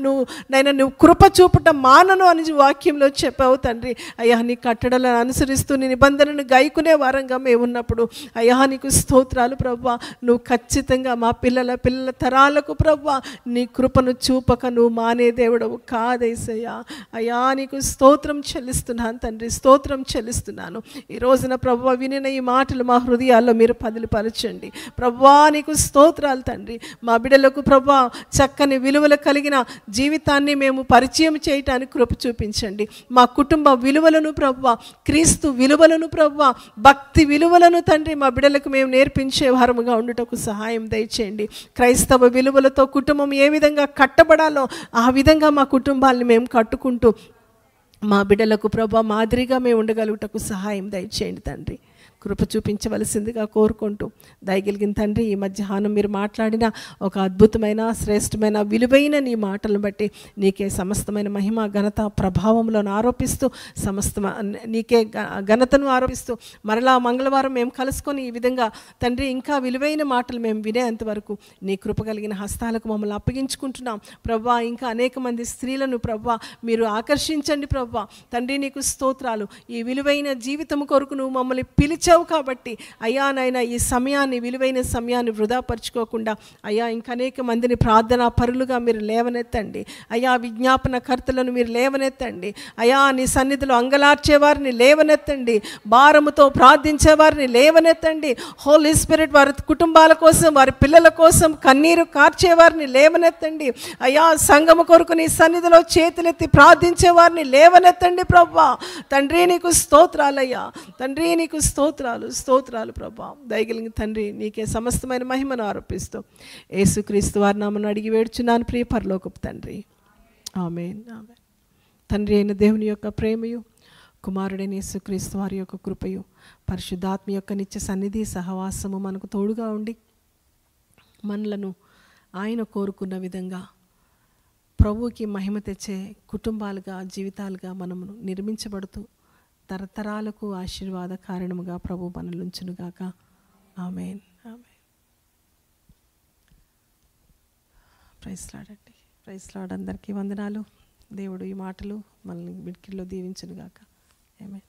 నువ్వు కృప చూపుట మానను అని వాక్యంలో చెప్పావు తండ్రి. అయ్యా నీ కట్టడలను అనుసరిస్తూ నీ నిబంధనను గైకునే వారంగా మేము ఉన్నప్పుడు అయ్యా నీకు స్తోత్రాలు ప్రభువా. నువ్వు ఖచ్చితంగా మా పిల్లల తరాలకు ప్రభువా నీ కృపను చూపక నువ్వు మానే దేవుడవు కాదేసయ్యా. అయ్యా నీకు స్తోత్రం చెల్లిస్తున్నాను తండ్రి, స్తోత్రం చెల్లిస్తున్నాను. ఈ రోజున ప్రభువా వినిన ఈ మాటలు మా హృదయాల్లో మీరు పదిలిపరచండి ప్రభువా. నీకు స్తోత్రాలు తండ్రి. మా బిడ్డలకు ప్రభువా చక్కని విలువలు కలిగిన జీవితాన్ని మేము పరిచయం చేయటానికి కృప చూపించండి. మా కుటుంబ విలువలను ప్రభువా, క్రీస్తు విలువలను ప్రభువా, భక్తి విలువలను తండ్రి మా బిడ్డలకు మేము నేర్పించే వారముగా ఉండుటకు సహాయం దయచేయండి. క్రైస్తవ విలువలతో కుటుంబం ఏ విధంగా కట్టబడాలో ఆ విధంగా మా కుటుంబాన్ని మేము కట్టుకుంటూ మా బిడ్డలకు ప్రభువా మాదిరిగా మేము ఉండగలుగుటకు సహాయం దయచేయండి తండ్రి. కృప చూపించవలసిందిగా కోరుకుంటూ దయగలిగిన తండ్రి, ఈ మధ్యాహ్నం మీరు మాట్లాడిన ఒక అద్భుతమైన, శ్రేష్టమైన, విలువైన నీ మాటలను బట్టి నీకే సమస్తమైన మహిమ, ఘనత, ప్రభావములను ఆరోపిస్తూ నీకే ఘనతను ఆరోపిస్తూ మరలా మంగళవారం మేము కలుసుకొని ఈ విధంగా తండ్రి ఇంకా విలువైన మాటలు మేము వినేంతవరకు నీ కృప కలిగిన హస్తాలకు మమ్మల్ని అప్పగించుకుంటున్నాం ప్రభా. ఇంకా అనేక మంది స్త్రీలను ప్రభా మీరు ఆకర్షించండి ప్రభా. తండ్రి నీకు స్తోత్రాలు. ఈ విలువైన జీవితం కొరకు నువ్వు మమ్మల్ని పిలిచావు కాబట్టి అయ్యా నాయన ఈ సమయాన్ని, విలువైన సమయాన్ని వృధా పరుచుకోకుండా అయ్యా ఇంకా అనేక మందిని ప్రార్థనా పరులుగా మీరు లేవనెత్తండి అయ్యా. విజ్ఞాపన కర్తలను మీరు లేవనెత్తండి అయ్యా. నీ సన్నిధిలో అంగలార్చేవారిని లేవనెత్తండి, భారముతో ప్రార్థించేవారిని లేవనెత్తండి. హోలీ స్పిరిట్ వారి కుటుంబాల కోసం, వారి పిల్లల కోసం కన్నీరు కార్చేవారిని లేవనెత్తండి అయ్యా. సంఘము కొరకు నీ సన్నిధిలో చేతులెత్తి ప్రార్థించే వారిని లేవనెత్తండి ప్రభా. తండ్రి నీకు స్తోత్రాలయ్యా, తండ్రి నీకు స్తోత్రాలు ప్రభా. దయగలిగిన తండ్రి నీకే సమస్తమైన మహిమను ఆరోపిస్తూ యేసుక్రీస్తు వారి నామమున అడిగి వేడుచున్నాను ప్రియ పరలోకపు తండ్రి, ఆమేన్. ఆమేన్. తండ్రి అయిన దేవుని యొక్క ప్రేమయు, కుమారుడైన యేసుక్రీస్తు వారి యొక్క కృపయు, పరిశుద్ధాత్మ యొక్క నిత్య సన్నిధి సహవాసము మనకు తోడుగా ఉండి మనలను ఆయన కోరుకున్న విధంగా ప్రభువుకి మహిమ తెచ్చే కుటుంబాలుగా, జీవితాలుగా మనము నిర్మించబడుతూ తరతరాలకు ఆశీర్వాద కారణముగా ప్రభు మనలుంచునుగాక. ఆమేన్. ఆమేన్. ప్రైజ్ లార్డ్ అండి. Praise Lord. అందరికీ వందనాలు. దేవుడు ఈ మాటలు మనల్ని విడికిల్లో దీవించునుగాక. ఆమేన్.